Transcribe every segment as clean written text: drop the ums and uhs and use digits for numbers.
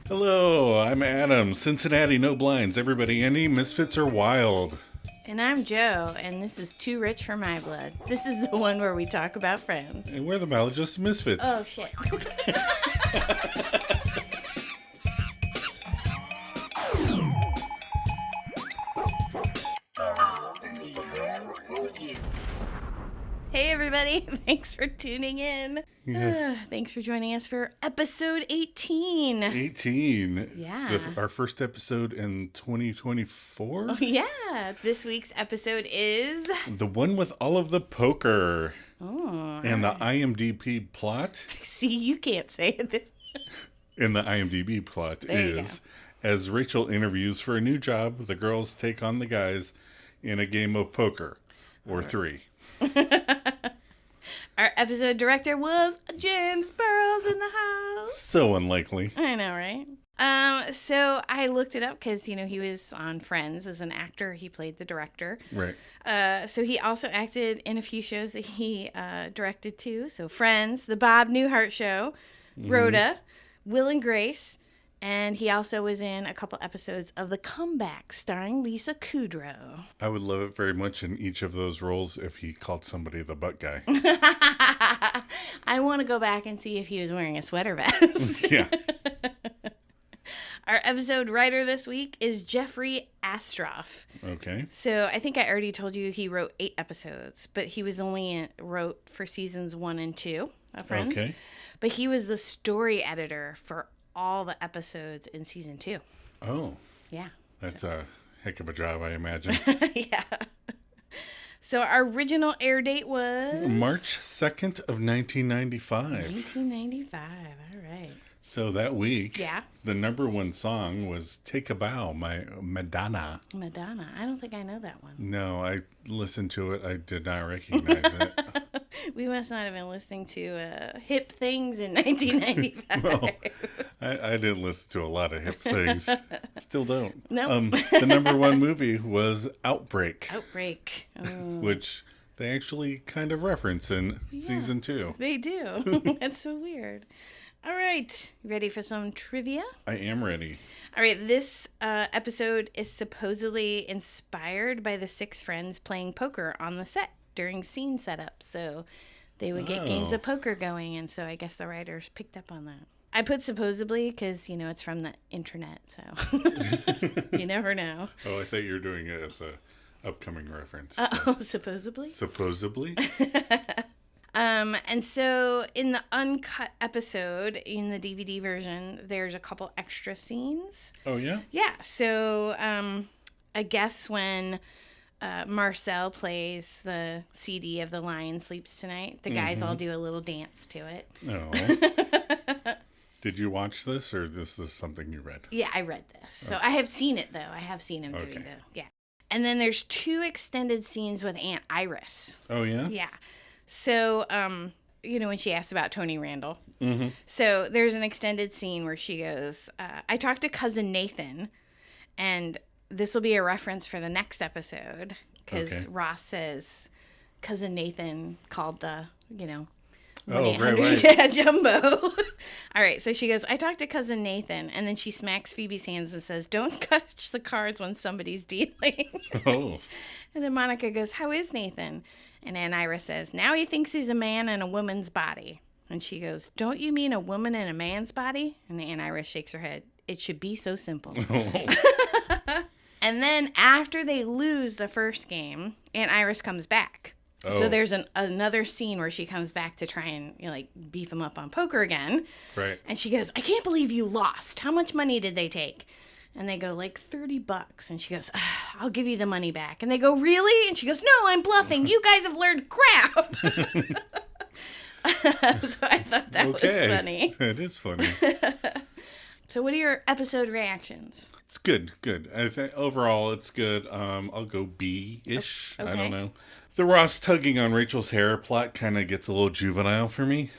Hello, I'm Adam. Cincinnati, no blinds. Everybody, any misfits are wild. And I'm Joe, and this is Too Rich for My Blood. This is the one where we talk about friends. And we're the Maladjusted Misfits. Oh, shit. Hey, everybody. Thanks for tuning in. Yeah. Thanks for joining us for episode 18. 18. Yeah. Our first episode in 2024. Oh, yeah. This week's episode is... The one with all of the poker. Oh. And the IMDb plot. See, you can't say it. And the IMDb plot is, as Rachel interviews for a new job, the girls take on the guys in a game of poker. Or three. Our episode director was James Burrows in the house. So unlikely. I know, right? So I looked it up because, he was on Friends as an actor. He played the director. Right. So he also acted in a few shows that he directed too. So Friends, The Bob Newhart Show, Rhoda, Will and Grace. And he also was in a couple episodes of The Comeback, starring Lisa Kudrow. I would love it very much in each of those roles if he called somebody the butt guy. I want to go back and see if he was wearing a sweater vest. Yeah. Our episode writer this week is Jeffrey Astroff. Okay. So I think I already told you he wrote 8 episodes, but he was only wrote for seasons 1 and 2 of Friends. Okay. But he was the story editor for all the episodes in season 2. Oh. Yeah. That's a heck of a job, I imagine. Yeah. So our original air date was... March 2nd of 1995. 1995. All right. So that week, Yeah. the number one song was Take a Bow by Madonna. Madonna. I don't think I know that one. No, I listened to it. I did not recognize it. We must not have been listening to hip things in 1995. Well, I didn't listen to a lot of hip things. Still don't. Nope. The number one movie was Outbreak. Outbreak. Oh. Which they actually kind of reference in season 2. They do. That's so weird. All right. Ready for some trivia? I am ready. All right. This episode is supposedly inspired by the 6 friends playing poker on the set during scene setup. So they would get games of poker going. And so I guess the writers picked up on that. I put supposedly because, it's from the internet. So you never know. Oh, I thought you were doing it as a upcoming reference. Supposedly? Supposedly? And so in the uncut episode, in the DVD version, there's a couple extra scenes. Oh, yeah? Yeah. So I guess when Marcel plays the CD of The Lion Sleeps Tonight, the guys all do a little dance to it. No. Did you watch this, or this is something you read? Yeah, I read this. So I have seen it, though. I have seen him doing the... Yeah. And then there's 2 extended scenes with Aunt Iris. Oh, yeah? Yeah. So, when she asked about Tony Randall. Mm-hmm. So there's an extended scene where she goes, I talked to Cousin Nathan, and this will be a reference for the next episode, because Ross says Cousin Nathan called the, right. Yeah, Jumbo. All right, so she goes, I talked to Cousin Nathan, and then she smacks Phoebe's hands and says, don't touch the cards when somebody's dealing. Oh. And then Monica goes, how is Nathan? And Aunt Iris says, now he thinks he's a man in a woman's body. And she goes, don't you mean a woman in a man's body? And Aunt Iris shakes her head. It should be so simple. Oh. And then after they lose the first game, Aunt Iris comes back. Oh. So there's another scene where she comes back to try and beef him up on poker again. Right. And she goes, I can't believe you lost. How much money did they take? And they go, $30. And she goes, I'll give you the money back. And they go, really? And she goes, no, I'm bluffing. You guys have learned crap. So I thought that was funny. It is funny. So what are your episode reactions? It's good. I think overall it's good. I'll go B-ish. Okay. I don't know. The Ross tugging on Rachel's hair plot kind of gets a little juvenile for me.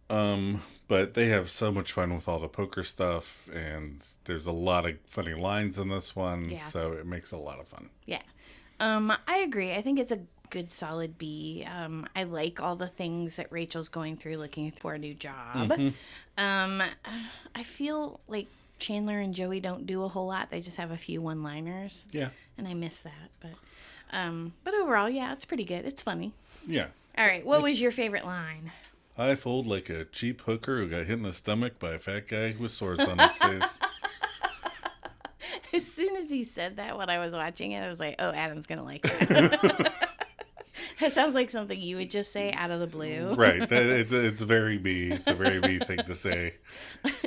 But they have so much fun with all the poker stuff, and there's a lot of funny lines in this one, so it makes a lot of fun. Yeah. I agree. I think it's a good solid B. I like all the things that Rachel's going through looking for a new job. I feel like Chandler and Joey don't do a whole lot. They just have a few one-liners. Yeah. And I miss that. But overall, yeah, it's pretty good. It's funny. Yeah. All right. What was your favorite line? I fold like a cheap hooker who got hit in the stomach by a fat guy with swords on his face. As soon as he said that when I was watching it, I was like, oh, Adam's going to like that. That sounds like something you would just say out of the blue. Right. It's very me. It's a very me thing to say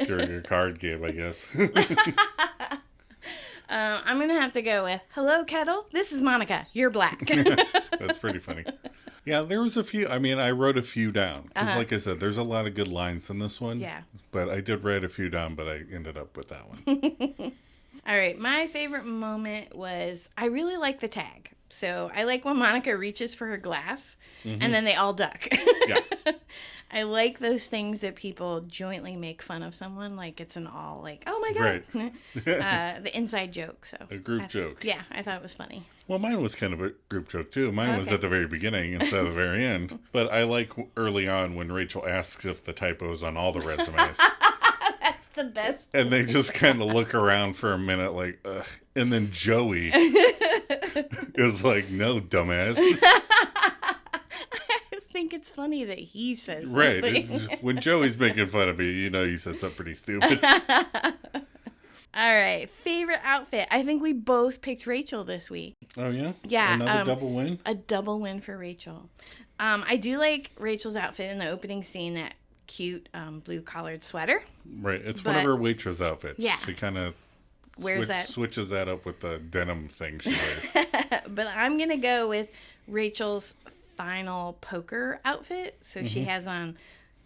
during a card game, I guess. I'm going to have to go with, hello, Kettle. This is Monica. You're black. That's pretty funny. Yeah, there was a few. I mean, I wrote a few down. Because like I said, there's a lot of good lines in this one. Yeah. But I did write a few down, but I ended up with that one. All right. My favorite moment was, I really like the tag. So I like when Monica reaches for her glass and then they all duck. Yeah. I like those things that people jointly make fun of someone. Like it's an all like, oh my God. Right. The inside joke. So A group joke. Yeah, I thought it was funny. Well, mine was kind of a group joke, too. Mine was at the very beginning instead of the very end. But I like early on when Rachel asks if the typo's on all the resumes. That's the best. And they just kind of look around for a minute like, ugh. And then Joey is like, no, dumbass. I think it's funny that he says Right. something. When Joey's making fun of you, he said something pretty stupid. All right. Favorite outfit. I think we both picked Rachel this week. Oh, yeah? Yeah. Another double win? A double win for Rachel. I do like Rachel's outfit in the opening scene, that cute blue collared sweater. Right. It's one of her waitress outfits. Yeah. She kind of switches that up with the denim thing she wears. But I'm going to go with Rachel's final poker outfit. So she has on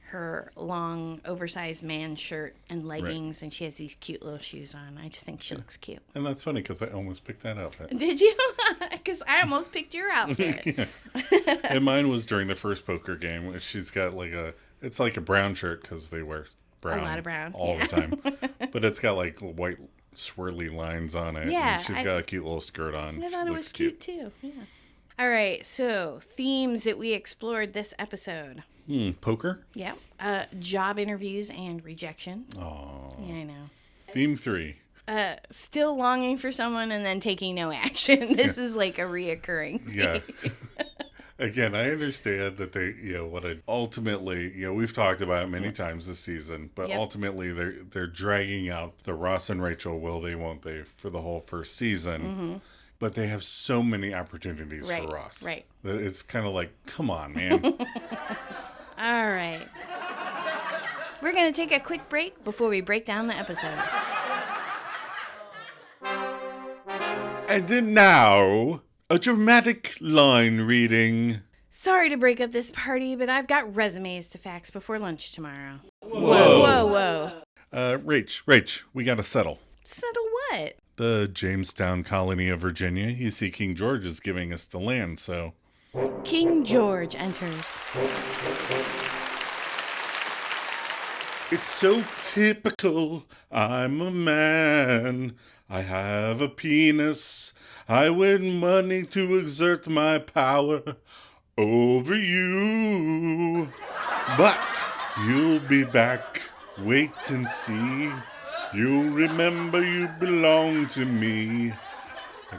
her long, oversized man shirt and leggings, and she has these cute little shoes on. I just think she looks cute. And that's funny because I almost picked that outfit. Did you? Because I almost picked your outfit. Yeah. And mine was during the first poker game. She's got it's like a brown shirt because they wear brown. A lot of brown. All the time. But it's got like white swirly lines on it. Yeah. And she's got a cute little skirt on. I thought it was cute too. Yeah. All right. So, themes that we explored this episode. Poker? Yeah. Job interviews and rejection. Oh. Yeah, I know. Theme 3. Still longing for someone and then taking no action. This is like a reoccurring. Yeah. Again, I understand that they, what I ultimately, we've talked about it many times this season, but ultimately they're dragging out the Ross and Rachel will they, won't they for the whole first season. But they have so many opportunities for Ross. Right. That it's kind of like, come on, man. All right. We're going to take a quick break before we break down the episode. And then now, a dramatic line reading. Sorry to break up this party, but I've got resumes to fax before lunch tomorrow. Whoa. Rach, we got to settle. Settle what? The Jamestown colony of Virginia. You see, King George is giving us the land, so... King George enters. It's so typical. I'm a man. I have a penis. I win money to exert my power over you. But you'll be back. Wait and see. You'll remember you belong to me.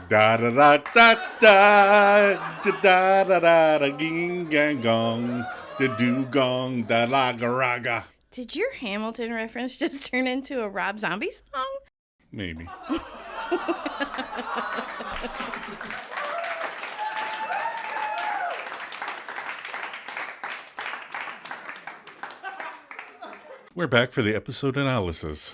Da da da da da da da da da da ging gang gong da do gong da la ga raga. Did your Hamilton reference just turn into a Rob Zombie song? Maybe. We're back for the episode analysis.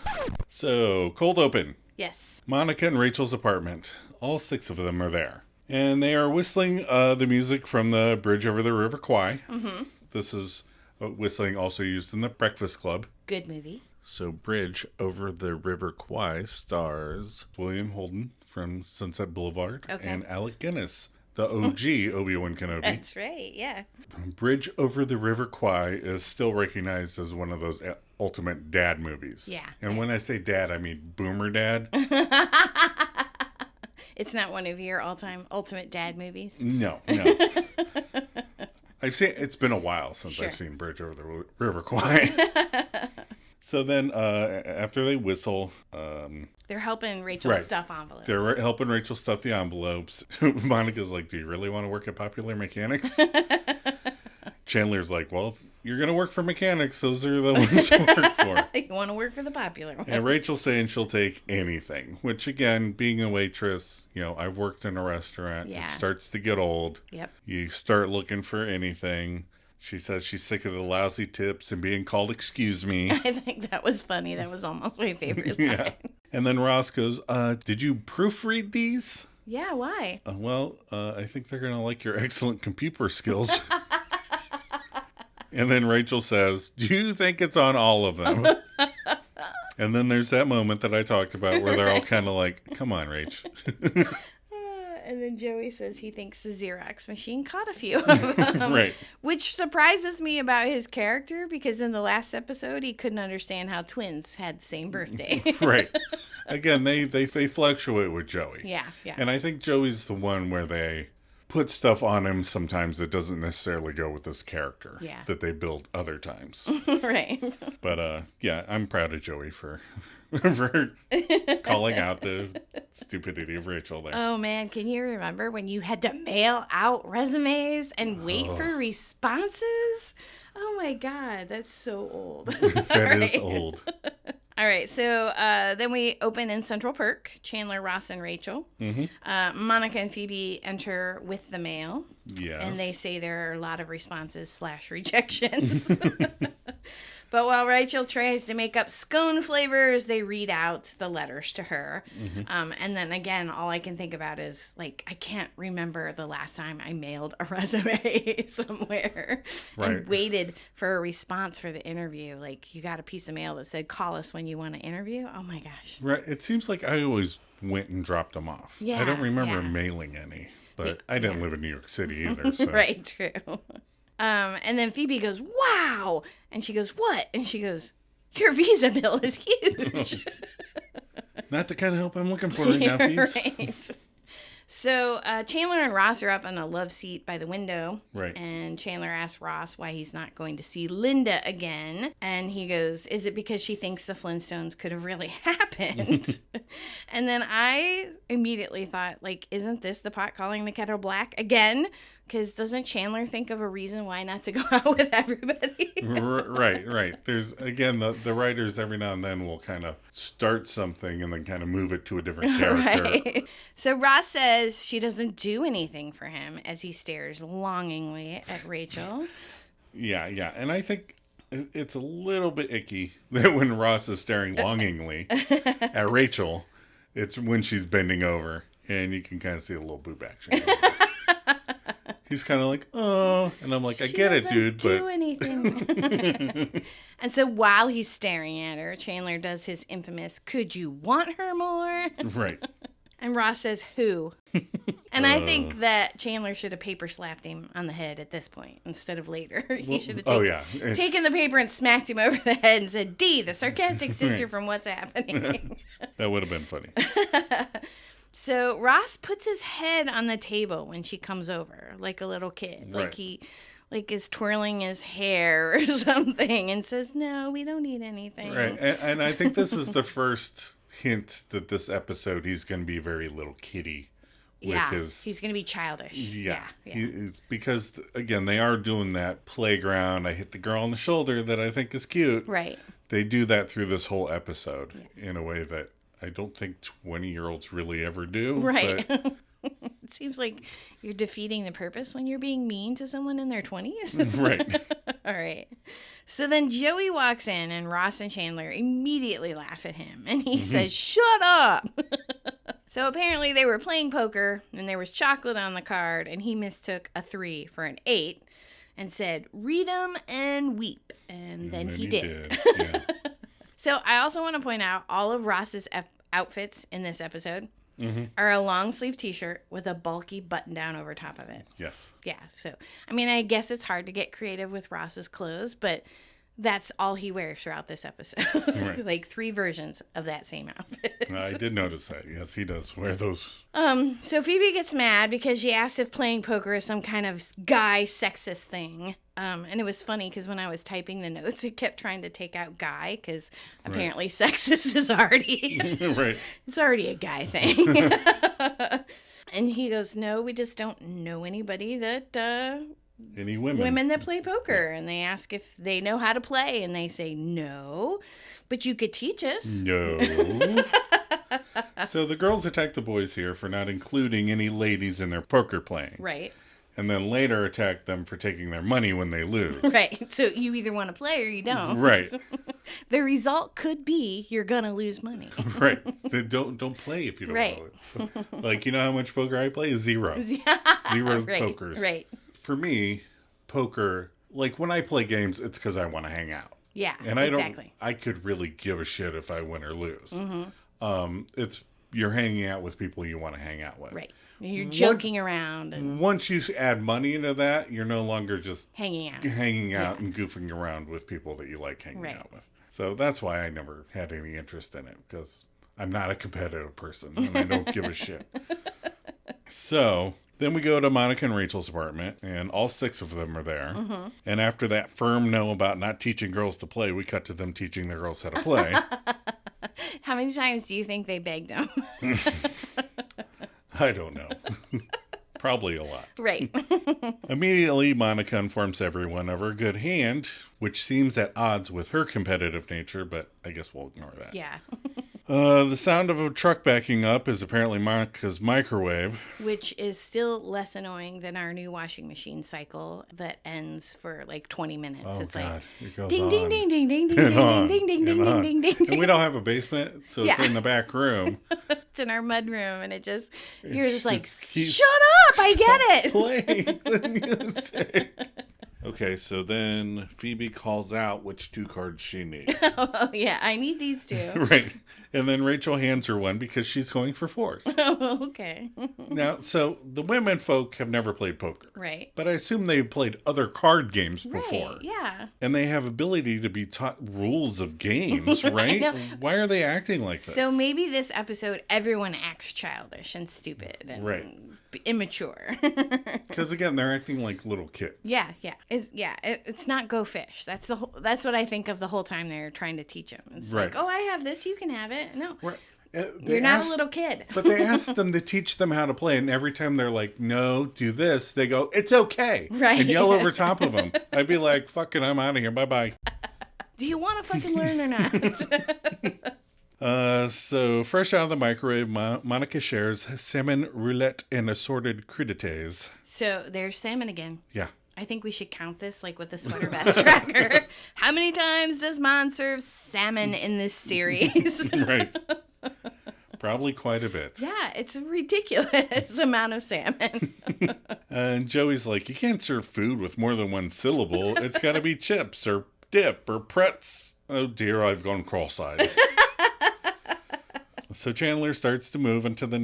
So, cold open. Yes. Monica and Rachel's apartment. All 6 of them are there. And they are whistling the music from the Bridge Over the River Kwai. Mm-hmm. This is whistling also used in the Breakfast Club. Good movie. So, Bridge Over the River Kwai stars William Holden from Sunset Boulevard and Alec Guinness, the OG Obi-Wan Kenobi. That's right, yeah. Bridge Over the River Kwai is still recognized as one of those ultimate dad movies. Yeah. And when I say dad, I mean boomer dad. It's not one of your all-time ultimate dad movies? No. It's been a while since I've seen Bridge Over the River Kwai. So then, after they whistle, they're helping Rachel Right. stuff envelopes. they're helping Rachel stuff the envelopes. Monica's like, "Do you really want to work at Popular Mechanics?" Chandler's like, "Well, if you're gonna work for mechanics, those are the ones to work for." You want to work for the Popular ones. And Rachel's saying she'll take anything, which again, being a waitress, I've worked in a restaurant. Yeah. It starts to get old. Yep. You start looking for anything. She says she's sick of the lousy tips and being called "excuse me." I think that was funny. That was almost my favorite line. Yeah. And then Ross goes, "Did you proofread these?" Yeah, why? I think they're going to like your excellent computer skills. And then Rachel says, "Do you think it's on all of them?" And then there's that moment that I talked about where they're all kind of like, "Come on, Rach." And then Joey says he thinks the Xerox machine caught a few of them. Right. Which surprises me about his character because in the last episode he couldn't understand how twins had the same birthday. Right. Again, they fluctuate with Joey. Yeah. And I think Joey's the one where they put stuff on him sometimes that doesn't necessarily go with this character. Yeah. That they build other times. Right. But yeah, I'm proud of Joey for for calling out the stupidity of Rachel there. Oh man, can you remember when you had to mail out resumes and wait for responses? Oh my god, that's so old. That is old. All right, so then we open in Central Perk, Chandler, Ross, and Rachel. Mm-hmm. Monica and Phoebe enter with the mail. Yes. And they say there are a lot of responses / rejections. But while Rachel tries to make up scone flavors, they read out the letters to her. Mm-hmm. And then again, all I can think about is, like, I can't remember the last time I mailed a resume somewhere and waited for a response for the interview. Like, you got a piece of mail that said, "Call us when you want to interview." Oh, my gosh. Right. It seems like I always went and dropped them off. Yeah, I don't remember yeah. mailing any, but I didn't live in New York City either. So. Right, true. And then Phoebe goes, "Wow!" And she goes, "What?" And she goes, "Your visa bill is huge." Not the kind of help I'm looking for right now, Phoebe. Right. So Chandler and Ross are up on a love seat by the window. Right. And Chandler asks Ross why he's not going to see Linda again. And he goes, "Is it because she thinks the Flintstones could have really happened?" And then I immediately thought, like, isn't this the pot calling the kettle black again? Because doesn't Chandler think of a reason why not to go out with everybody? Right. There's, again, the writers every now and then will kind of start something and then kind of move it to a different character. Right. So Ross says she doesn't do anything for him as he stares longingly at Rachel. Yeah. And I think it's a little bit icky that when Ross is staring longingly at Rachel, it's when she's bending over and you can kind of see a little boob action. He's kind of like, "Oh," and I'm like, "I get it, dude." She doesn't but do anything. And so while he's staring at her, Chandler does his infamous, "Could you want her more?" Right. And Ross says, "Who?" And I think that Chandler should have paper slapped him on the head at this point instead of later. He should have taken the paper and smacked him over the head and said, "D, the sarcastic sister from What's Happening." That would have been funny. So Ross puts his head on the table when she comes over, like a little kid. Right. Like he is twirling his hair or something and says, "No, we don't need anything." Right. And I think this is the first hint that this episode he's going to be very little kitty with his... He's going to be childish. Yeah. Because, again, they are doing that playground, I hit the girl on the shoulder that I think is cute. Right. They do that through this whole episode in a way that I don't think 20-year-olds really ever do. Right. But... It seems like you're defeating the purpose when you're being mean to someone in their 20s. Right. All right. So then Joey walks in and Ross and Chandler immediately laugh at him. And he says, "Shut up." So apparently they were playing poker and there was chocolate on the card and he mistook a 3 for an 8 and said, "Read 'em and weep." And then he did. Yeah. So I also want to point out all of Ross's outfits in this episode are a long sleeve t-shirt with a bulky button down over top of it. Yes. Yeah. So, I mean, I guess it's hard to get creative with Ross's clothes, but That's all he wears throughout this episode. Right. Like 3 versions of that same outfit. I did notice that. Yes, he does wear those. So Phoebe gets mad because she asked if playing poker is some kind of guy sexist thing. And it was funny because when I was typing the notes, it kept trying to take out guy because apparently sexist is already Right. it's already a guy thing. And he goes, no, we just don't know anybody that Any women that play poker. And they ask if they know how to play, and they say no, but you could teach us. No. So the girls attack the boys here for not including any ladies in their poker playing. Right. And then later attack them for taking their money when they lose. Right. So you either want to play or you don't. Right. The result could be you're going to lose money. Right. They don't play if you don't Right. know it. Like, you know how much poker I play? 0. 0 Right. pokers. Right. For me, poker, like when I play games, it's because I want to hang out. Yeah, And I exactly. I could really give a shit if I win or lose. It's you're hanging out with people you want to hang out with. Right. You're joking around and Once you add money into that, you're no longer just hanging out. and goofing around with people that you like hanging Right. out with. So that's why I never had any interest in it, because I'm not a competitive person and I don't give a shit. So then we go to Monica and Rachel's apartment, and all 6 of them are there. And after that firm no about not teaching girls to play, we cut to them teaching the girls how to play. How many times do you think they begged him? I don't know. Probably a lot. Right. Immediately, Monica informs everyone of her good hand, which seems at odds with her competitive nature, but I guess we'll ignore that. Yeah. The sound of a truck backing up is apparently Monica's microwave. Which is still less annoying than our new washing machine cycle that ends for like 20 minutes. Oh, it's God. It goes ding, on ding, ding, ding, ding, ding, and ding, on ding, ding, ding, and on. ding, ding, ding. And we don't have a basement, so it's Yeah. in the back room. It's in our mud room, and you're just like, keeps- shut up, I get it. Playing the music. Okay, so then Phoebe calls out which 2 cards she needs. Oh, yeah, I need these 2. Right. And then Rachel hands her one because she's going for 4s. Oh, okay. Now, so the women folk have never played poker. Right. But I assume they've played other card games before. Right, yeah. And they have ability to be taught rules of games, right? know. Why are they acting like this? So maybe this episode, everyone acts childish and stupid and Right. immature. Because again, they're acting like little kids. Yeah. It's not go fish. That's what I think of the whole time they're trying to teach him. It's Right. like, oh, I have this, you can have it. No, Right. you're not a little kid. But they ask them to teach them how to play, and every time they're like, no, do this, they go, it's okay. Right. And yell over top of them. I'd be like, fucking, I'm out of here. Bye-bye. Do you want to fucking learn or not? So fresh out of the microwave, Monica shares salmon roulette and assorted crudités. So there's salmon again. Yeah. I think we should count this like with the sweater vest tracker. How many times does Mon serve salmon in this series? Right. Probably quite a bit. Yeah, it's a ridiculous amount of salmon. And Joey's like, you can't serve food with more than 1 syllable. It's got to be chips or dip or pretz. Oh dear, I've gone cross-eyed. So Chandler starts to move into the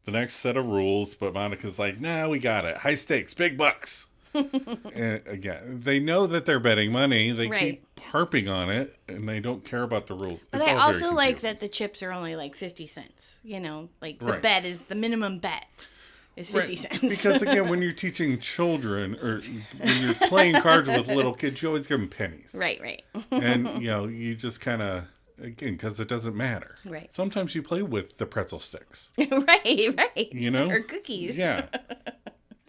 next set of rules, but Monica's like, nah, we got it. High stakes, big bucks. And again, they know that they're betting money. They keep harping on it, and they don't care about the rules. But It's I all very also like confusing. that the chips are only like 50 cents. You know, like the Right. bet is the minimum bet is 50 cents. Because again, when you're teaching children or when you're playing cards with little kids, you always give them pennies. Right. And, you just kind of, again, because it doesn't matter. Right. Sometimes you play with the pretzel sticks. right. You know? Or cookies. Yeah.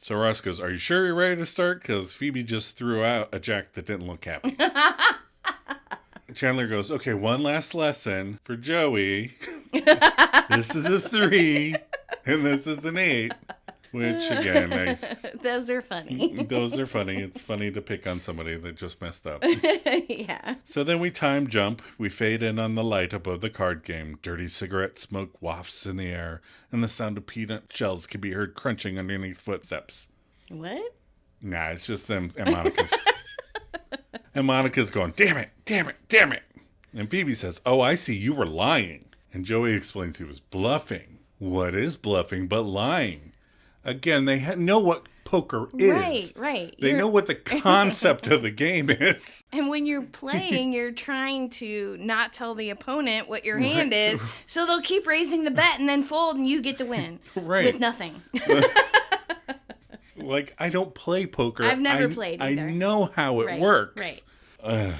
So Ross goes, are you sure you're ready to start? Because Phoebe just threw out a jack that didn't look happy. Chandler goes, okay, one last lesson for Joey. This is a 3, and this is an 8. Which, again, Those are funny. those are funny. It's funny to pick on somebody that just messed up. Yeah. So then we time jump. We fade in on the light above the card game. Dirty cigarette smoke wafts in the air, and the sound of peanut shells can be heard crunching underneath footsteps. What? Nah, it's just them and Monica's. And Monica's going, damn it, damn it, damn it. And Phoebe says, oh, I see, you were lying. And Joey explains he was bluffing. What is bluffing but lying? Again, they know what poker is. Right. They know what the concept of the game is. And when you're playing, you're trying to not tell the opponent what your hand is, so they'll keep raising the bet and then fold, and you get to win with nothing. Like, I don't play poker. I've never played either. I know how it works. Right.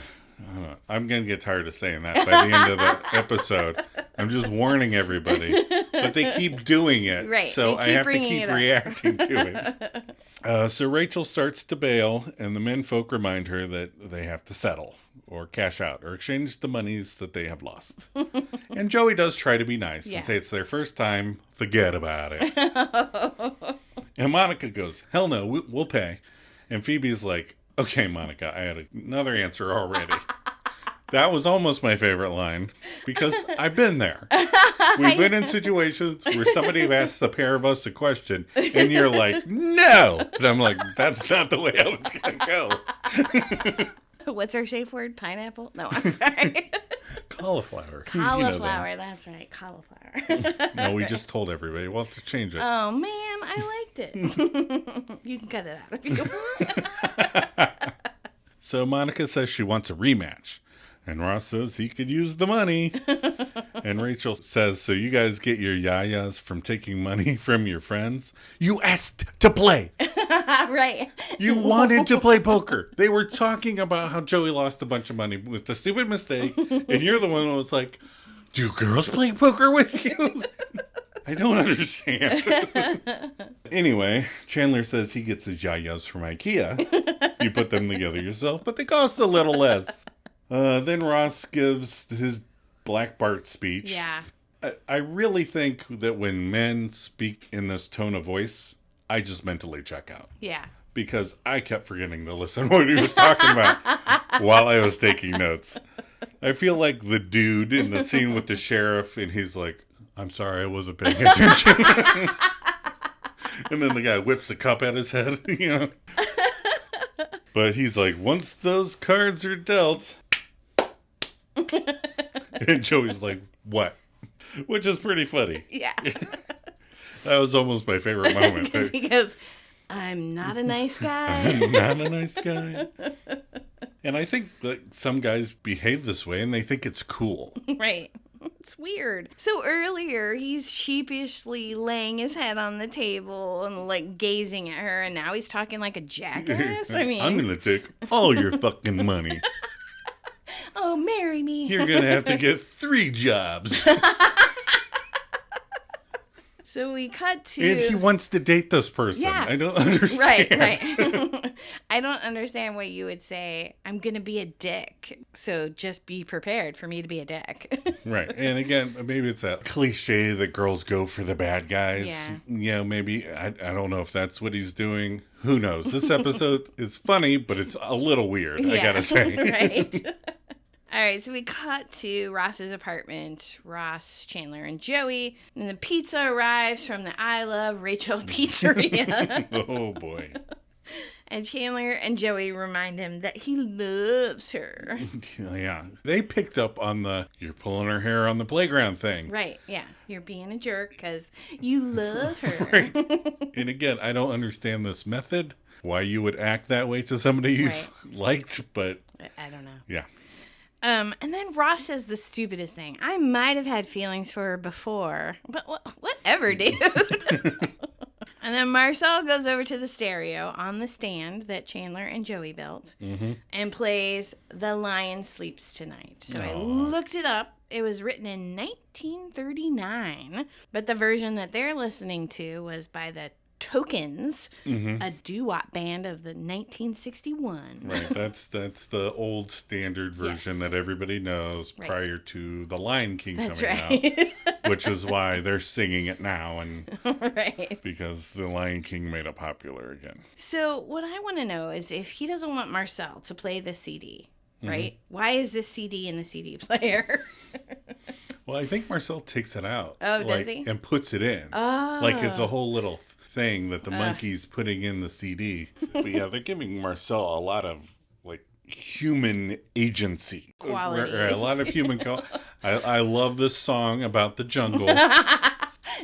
I'm going to get tired of saying that by the end of the episode. I'm just warning everybody. But they keep doing it. Right. So I have to keep reacting to it. So Rachel starts to bail, and the menfolk remind her that they have to settle or cash out or exchange the monies that they have lost. And Joey does try to be nice and say it's their first time. Forget about it. And Monica goes, hell no, we'll pay. And Phoebe's like, okay, Monica, I had another answer already. That was almost my favorite line because I've been there. We've been in situations where somebody asked the pair of us a question and you're like, no. And I'm like, that's not the way I was going to go. What's our safe word? Pineapple? No, I'm sorry. Cauliflower. Cauliflower, that's right. Cauliflower. No, we just told everybody. We'll have to change it. Oh, man, I liked it. You can cut it out if you want. So Monica says she wants a rematch. And Ross says he could use the money. And Rachel says, so you guys get your yayas from taking money from your friends? You asked to play. Right. You wanted to play poker. They were talking about how Joey lost a bunch of money with the stupid mistake. And you're the one who was like, do girls play poker with you? I don't understand. Anyway, Chandler says he gets his yayas from IKEA. You put them together yourself, but they cost a little less. Then Ross gives his Black Bart speech. Yeah. I really think that when men speak in this tone of voice, I just mentally check out. Yeah. Because I kept forgetting to listen to what he was talking about while I was taking notes. I feel like the dude in the scene with the sheriff, and he's like, I'm sorry, I wasn't paying attention. And then the guy whips the cup at his head, you know. But he's like, once those cards are dealt... And Joey's like, what? Which is pretty funny. Yeah. That was almost my favorite moment. He goes, I'm not a nice guy. I'm not a nice guy. And I think that some guys behave this way and they think it's cool. Right. It's weird. So earlier, he's sheepishly laying his head on the table and like gazing at her, and now he's talking like a jackass. I mean, I'm going to take all your fucking money. Oh, marry me. You're going to have to get 3 jobs. So we cut to... And he wants to date this person. Yeah. I don't understand. Right. I don't understand what you would say. I'm going to be a dick. So just be prepared for me to be a dick. Right. And again, maybe it's a cliche that girls go for the bad guys. Yeah. You know, maybe, I don't know if that's what he's doing. Who knows? This episode is funny, but it's a little weird, I gotta say. Right. All right, so we cut to Ross's apartment. Ross, Chandler, and Joey. And the pizza arrives from the I Love Rachel pizzeria. Oh, boy. And Chandler and Joey remind him that he loves her. Yeah. They picked up on the, you're pulling her hair on the playground thing. Right, yeah. You're being a jerk because you love her. Right. And again, I don't understand this method, why you would act that way to somebody you've liked, but... I don't know. Yeah. And then Ross says the stupidest thing. I might have had feelings for her before, but whatever, dude. And then Marcel goes over to the stereo on the stand that Chandler and Joey built and plays The Lion Sleeps Tonight. So I looked it up. It was written in 1939, but the version that they're listening to was by the Tokens, a doo-wop band of the 1961. Right, that's the old standard version that everybody knows prior to The Lion King coming out, which is why they're singing it now, and because The Lion King made it popular again. So what I want to know is if he doesn't want Marcel to play the CD, right? Why is this CD in the CD player? Well, I think Marcel takes it out. Oh, does he? And puts it in. Oh. Like it's a whole little thing that the monkey's putting in the CD. But yeah, they're giving Marcel a lot of like human agency. Qualities. A lot of human I love this song about the jungle.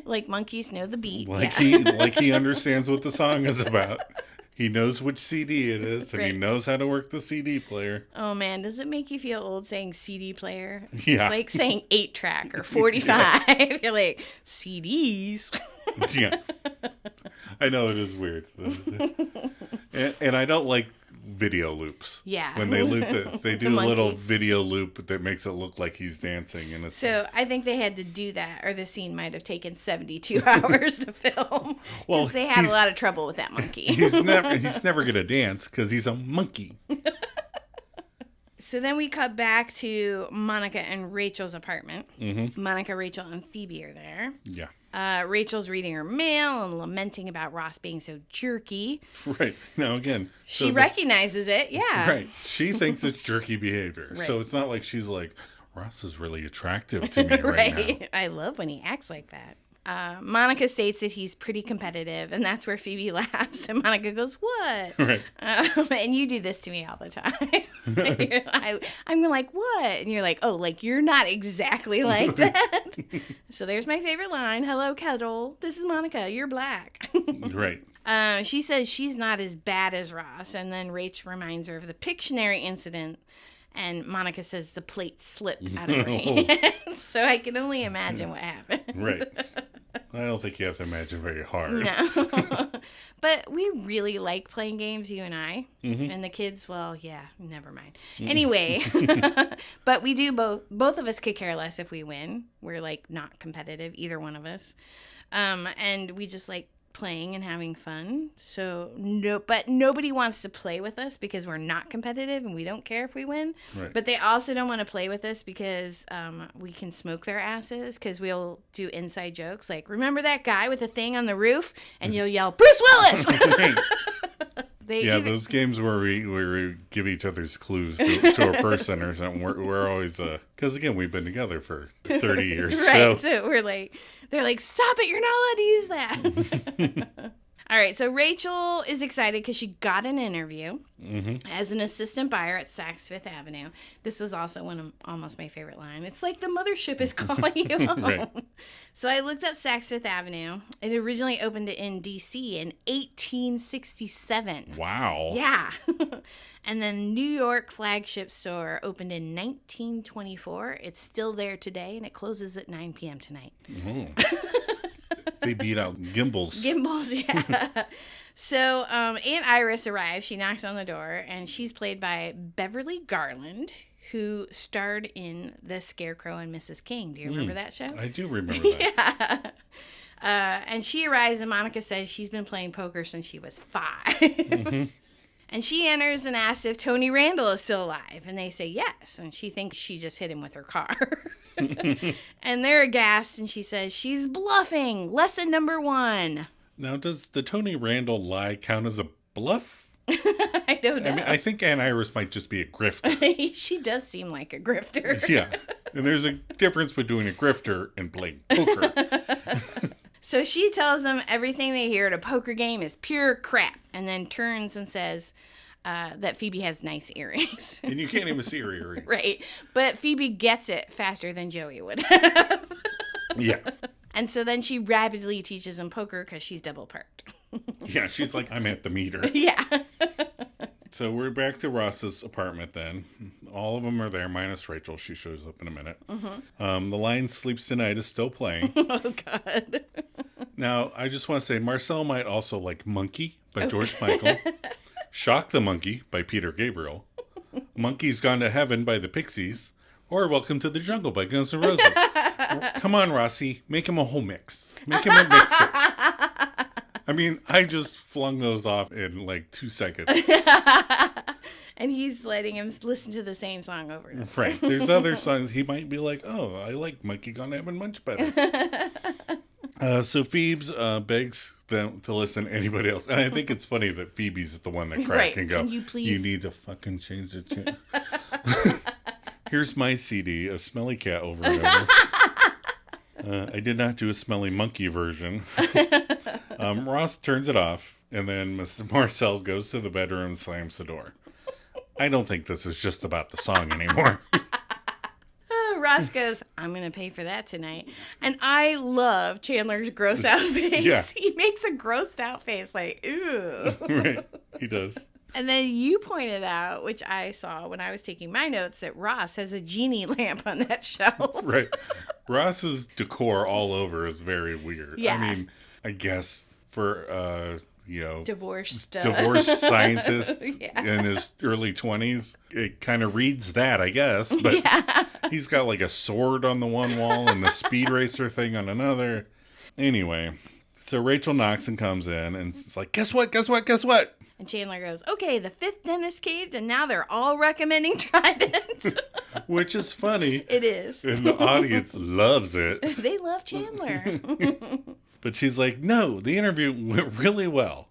Like monkeys know the beat. Like he understands what the song is about. He knows which CD it is, and he knows how to work the CD player. Oh, man. Does it make you feel old saying CD player? Yeah. It's like saying 8-track or 45. Yeah. You're like, CDs. Yeah. I know it is weird. And I don't like video loops. Yeah. When they loop they do a little video loop that makes it look like he's dancing. And it's so I think they had to do that, or the scene might have taken 72 hours to film. Well, they had a lot of trouble with that monkey. He's never going to dance because he's a monkey. So then we cut back to Monica and Rachel's apartment. Mm-hmm. Monica, Rachel, and Phoebe are there. Yeah. Rachel's reading her mail and lamenting about Ross being so jerky. Right. Now, again. She recognizes it, yeah. Right. She thinks it's jerky behavior. Right. So it's not like she's like, Ross is really attractive to me right now. I love when he acts like that. Monica states that he's pretty competitive, and that's where Phoebe laughs. And Monica goes, "What?" Right. And you do this to me all the time. I'm like, "What?" And you're like, "Oh, like you're not exactly like that." So there's my favorite line: "Hello, Kettle. This is Monica. You're black." Right. She says she's not as bad as Ross, and then Rach reminds her of the Pictionary incident. And Monica says the plate slipped out of her hand. So I can only imagine what happened. Right. I don't think you have to imagine very hard. No. But we really like playing games, you and I. Mm-hmm. And the kids, well, yeah, never mind. Anyway, but we do both of us could care less if we win. We're like not competitive, either one of us. And we just like playing and having fun. So but nobody wants to play with us because we're not competitive and we don't care if we win. Right. But they also don't want to play with us because we can smoke their asses, because we'll do inside jokes like, remember that guy with the thing on the roof? And you'll yell, Bruce Willis! Right. Those games where we give each other's clues to a person or something. We're always because again we've been together for 30 years. Right. So we're like, they're like, stop it! You're not allowed to use that. All right. So Rachel is excited because she got an interview as an assistant buyer at Saks Fifth Avenue. This was also one of almost my favorite lines. It's like the mothership is calling you home. Right. So I looked up Saks Fifth Avenue. It originally opened in D.C. in 1867. Wow. Yeah. And then New York flagship store opened in 1924. It's still there today, and it closes at 9 p.m. tonight. Oh. They beat out Gimbals. Gimbals, yeah. So Aunt Iris arrives. She knocks on the door, and she's played by Beverly Garland, who starred in The Scarecrow and Mrs. King. Do you remember that show? I do remember that. Yeah. And she arrives, and Monica says she's been playing poker since she was 5. Mm-hmm. And she enters and asks if Tony Randall is still alive. And they say yes. And she thinks she just hit him with her car. And they're aghast. And she says, she's bluffing. Lesson number 1. Now, does the Tony Randall lie count as a bluff? I don't know. I mean, I think Aunt Iris might just be a grifter. She does seem like a grifter. Yeah. And there's a difference between a grifter and playing poker. So she tells them everything they hear at a poker game is pure crap, and then turns and says that Phoebe has nice earrings. And you can't even see her earrings. Right. But Phoebe gets it faster than Joey would have. Yeah. And so then she rapidly teaches them poker because she's double parked. Yeah, she's like, I'm at the meter. Yeah. So we're back to Ross's apartment then. All of them are there, minus Rachel. She shows up in a minute. Mm-hmm. The line Sleeps Tonight is still playing. Oh, God. Now, I just want to say, Marcel might also like Monkey by George Michael. Shock the Monkey by Peter Gabriel. Monkey's Gone to Heaven by the Pixies. Or Welcome to the Jungle by Guns N' Roses. Come on, Rossi. Make him a whole mix. Make him a mix. I mean, I just flung those off in like 2 seconds. And he's letting him listen to the same song over and over. Right. There's other songs he might be like, oh, I like Monkey Gone to Heaven much better. So Phoebes begs them to listen to anybody else. And I think it's funny that Phoebe's the one that crack and go, can you please? You need to fucking change the channel. Here's my CD, A Smelly Cat over and over. I did not do a Smelly Monkey version. Ross turns it off, and then Mrs. Marcel goes to the bedroom and slams the door. I don't think this is just about the song anymore. Ross goes, I'm going to pay for that tonight. And I love Chandler's gross out face. Yeah. He makes a grossed out face like, ew. Right. He does. And then you pointed out, which I saw when I was taking my notes, that Ross has a genie lamp on that shelf. Right. Ross's decor all over is very weird. Yeah. I mean, I guess for, Divorced scientist Yeah. in his early 20s, it kind of reads that, I guess. But Yeah. he's got like a sword on the one wall and the speed racer thing on another. Anyway, so Rachel knocks and comes in and it's like, guess what? And Chandler goes, okay, the fifth dentist caved, and now they're all recommending Trident. Which is funny. It is. And the audience loves it. They love Chandler. But she's like, no, the interview went really well.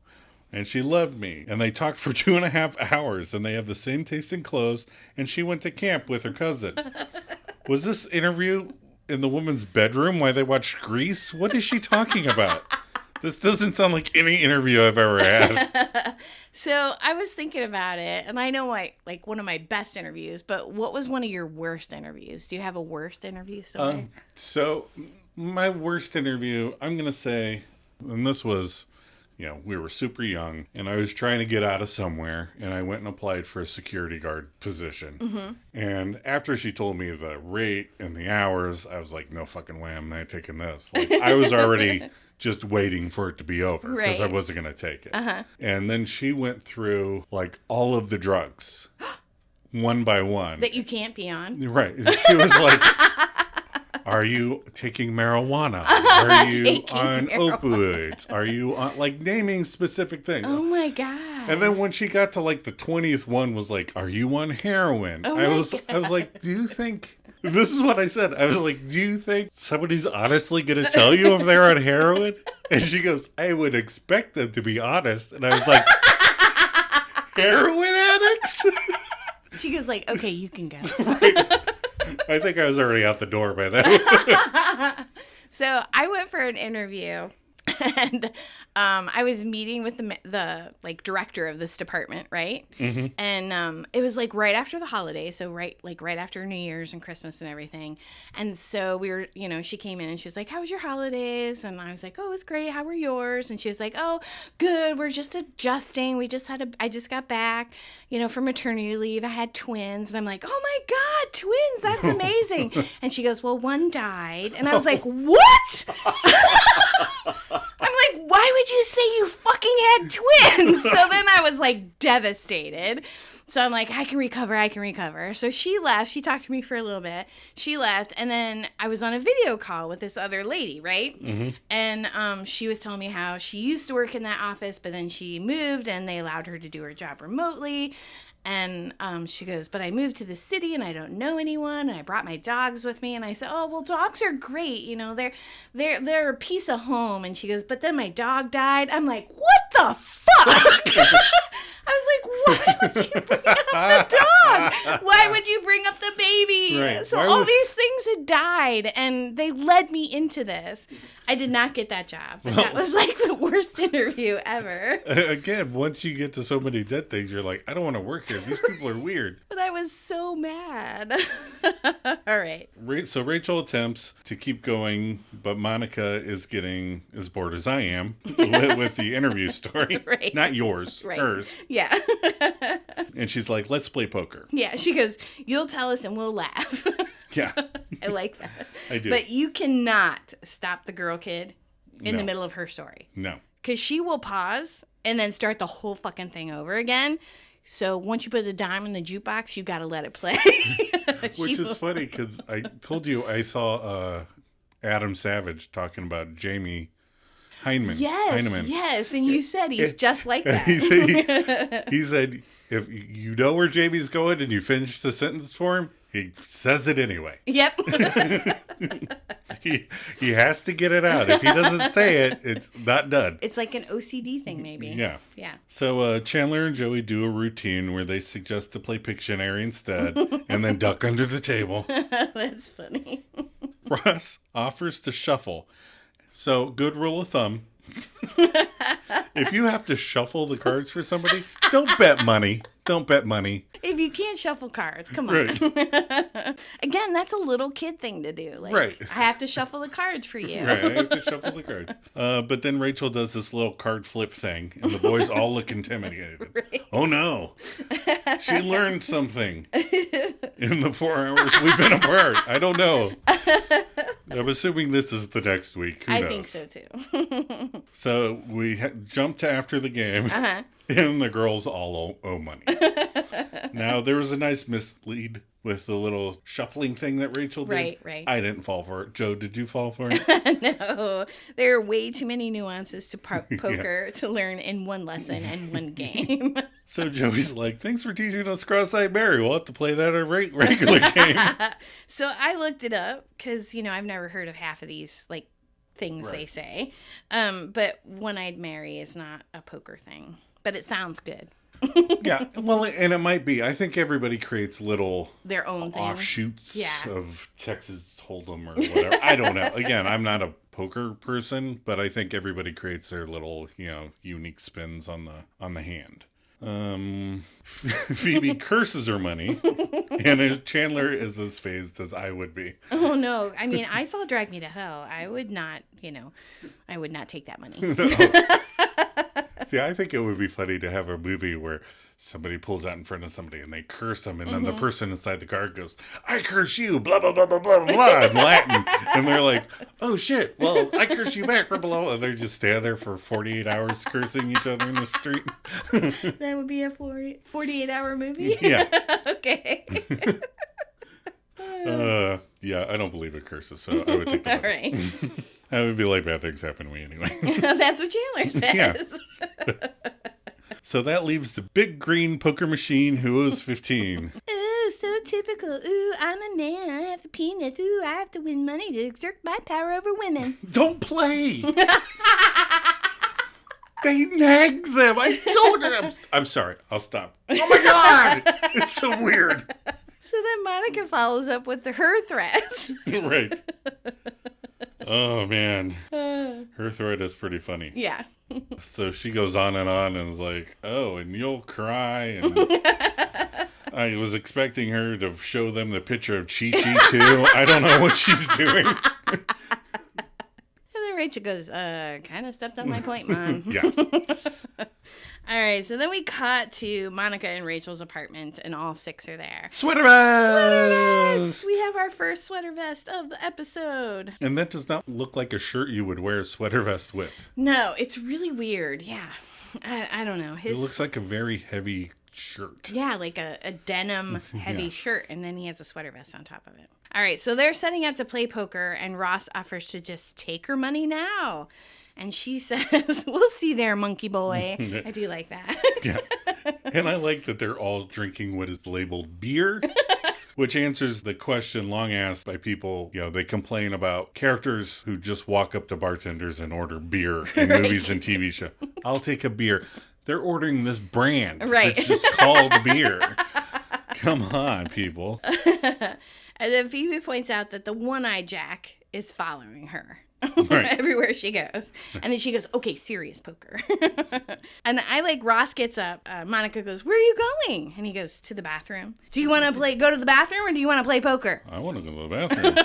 And she loved me. And they talked for 2.5 hours. And they have the same taste in clothes. And she went to camp with her cousin. Was this interview in the woman's bedroom while they watched Grease? What is she talking about? This doesn't sound like any interview I've ever had. So I was thinking about it, and I know one of my best interviews, but what was one of your worst interviews? Do you have a worst interview story? So my worst interview, I'm going to say, and this was, we were super young, and I was trying to get out of somewhere, and I went and applied for a security guard position. Mm-hmm. And after she told me the rate and the hours, I was like, no fucking way, I'm not taking this. Like, I was already just waiting for it to be over because I wasn't going to take it. Uh-huh. And then she went through like all of the drugs one by one. That you can't be on. Right. And she was like, are you taking marijuana? Are you on opioids? Are you on, like, naming specific things? Oh my God. And then when she got to like the 20th one was like, are you on heroin? I was like, do you think... This is what I said. I was like, do you think somebody's honestly going to tell you if they're on heroin? And she goes, I would expect them to be honest. And I was like, heroin addicts? She goes like, okay, you can go. Right. I think I was already out the door by then. So I went for an interview. And I was meeting with the like director of this department, right? Mm-hmm. And it was like right after the holidays, so right after New Year's and Christmas and everything. And so we were, she came in and she was like, "How was your holidays?" And I was like, "Oh, it was great. How were yours?" And she was like, "Oh, good. We're just adjusting. I just got back, from maternity leave. I had twins." And I'm like, "Oh my God, twins! That's amazing." And she goes, "Well, one died." And I was like, "What?" I'm like, why would you say you fucking had twins? So then I was like devastated. So I'm like, I can recover. So she left. She talked to me for a little bit. She left. And then I was on a video call with this other lady, right? Mm-hmm. And she was telling me how she used to work in that office, but then she moved and they allowed her to do her job remotely. And she goes, but I moved to the city and I don't know anyone. And I brought my dogs with me. And I said, oh, well, dogs are great. They're a piece of home. And she goes, but then my dog died. I'm like, what the fuck? I was like, why would you bring up the dog? Why would you bring up the baby? Right. So all these things had died, and they led me into this. I did not get that job. But that was like the worst interview ever. Again, once you get to so many dead things, you're like, I don't want to work here. These people are weird. But I was so mad. All right. So Rachel attempts to keep going, but Monica is getting as bored as I am with the interview story. Right. Not yours, right. Hers. Yeah. And she's like, let's play poker. Yeah, she goes, you'll tell us and we'll laugh. Yeah. I like that. I do. But you cannot stop the girl kid in the middle of her story. No. Because she will pause and then start the whole fucking thing over again. So once you put the dime in the jukebox, you got to let it play. Which is funny because I told you I saw Adam Savage talking about Jamie Heineman. Yes. And you said he's just like that. He said, if you know where Jamie's going and you finish the sentence for him, he says it anyway. Yep. he has to get it out. If he doesn't say it, it's not done. It's like an OCD thing, maybe. Yeah. Yeah. So Chandler and Joey do a routine where they suggest to play Pictionary instead and then duck under the table. That's funny. Ross offers to shuffle. So, good rule of thumb. If you have to shuffle the cards for somebody, don't bet money. Don't bet money. If you can't shuffle cards, come on. Right. Again, that's a little kid thing to do. Like, Right. I have to shuffle the cards for you. Right, I have to shuffle the cards. But then Rachel does this little card flip thing, and the boys all look intimidated. Right. Oh no, she learned something in the 4 hours we've been apart. I don't know. I'm assuming this is the next week. Who knows? I think so too. So we jump to after the game, and the girls all owe money. Now, there was a nice mislead with the little shuffling thing that Rachel did. Right. I didn't fall for it. Joe, did you fall for it? No, there are way too many nuances to poker to learn in one lesson and one game. So Joey's like, thanks for teaching us Cross-Eyed Mary. We'll have to play that at a regular game. So I looked it up because, I've never heard of half of these, like, things they say. But One-Eyed Mary is not a poker thing. But it sounds good. Yeah, well, and it might be. I think everybody creates their own things. Offshoots of Texas Hold'em or whatever. I don't know. Again, I'm not a poker person, but I think everybody creates their little, unique spins on the hand. Phoebe curses her money, and Chandler is as phased as I would be. Oh no! I mean, I saw Drag Me to Hell. I would not, I would not take that money. No. See, I think it would be funny to have a movie where somebody pulls out in front of somebody and they curse them, and then the person inside the car goes, "I curse you," blah, blah, blah, blah, blah, blah, in Latin. And they're like, "Oh, shit, well, I curse you back," blah, blah, blah. And they just stand there for 48 hours cursing each other in the street. That would be a 48-hour movie? Yeah. Okay. Yeah, I don't believe it curses, so I would take that. All right. That would be like bad things happen to me anyway. That's what Chandler says. Yeah. So that leaves the big green poker machine who owes 15. Ooh, so typical. Ooh, I'm a man. I have a penis. Ooh, I have to win money to exert my power over women. Don't play! They nagged them. I told them. I'm sorry. I'll stop. Oh my God! It's so weird. So then Monica follows up with her threats. Right. Oh, man. Her threat is pretty funny. Yeah. So she goes on and is like, oh, and you'll cry. And I was expecting her to show them the picture of Chi-Chi, too. I don't know what she's doing. And then Rachel goes, kind of stepped on my point, Mom. Yeah. All right, so then we cut to Monica and Rachel's apartment, and all six are there. Sweater vest! We have our first sweater vest of the episode. And that does not look like a shirt you would wear a sweater vest with. No, it's really weird. Yeah. I don't know. It looks like a very heavy shirt. Yeah, like a denim heavy shirt, and then he has a sweater vest on top of it. All right, so they're setting out to play poker, and Ross offers to just take her money now. And she says, we'll see there, monkey boy. I do like that. Yeah. And I like that they're all drinking what is labeled beer, which answers the question long asked by people. They complain about characters who just walk up to bartenders and order beer in movies and TV shows. I'll take a beer. They're ordering this brand. Right. It's just called beer. Come on, people. And then Phoebe points out that the one-eyed Jack is following her. Right. Everywhere she goes. And then she goes, okay, serious poker. And I like Ross gets up. Monica goes, where are you going? And he goes, to the bathroom. Do you want to go to the bathroom, or do you want to play poker? I want to go to the bathroom.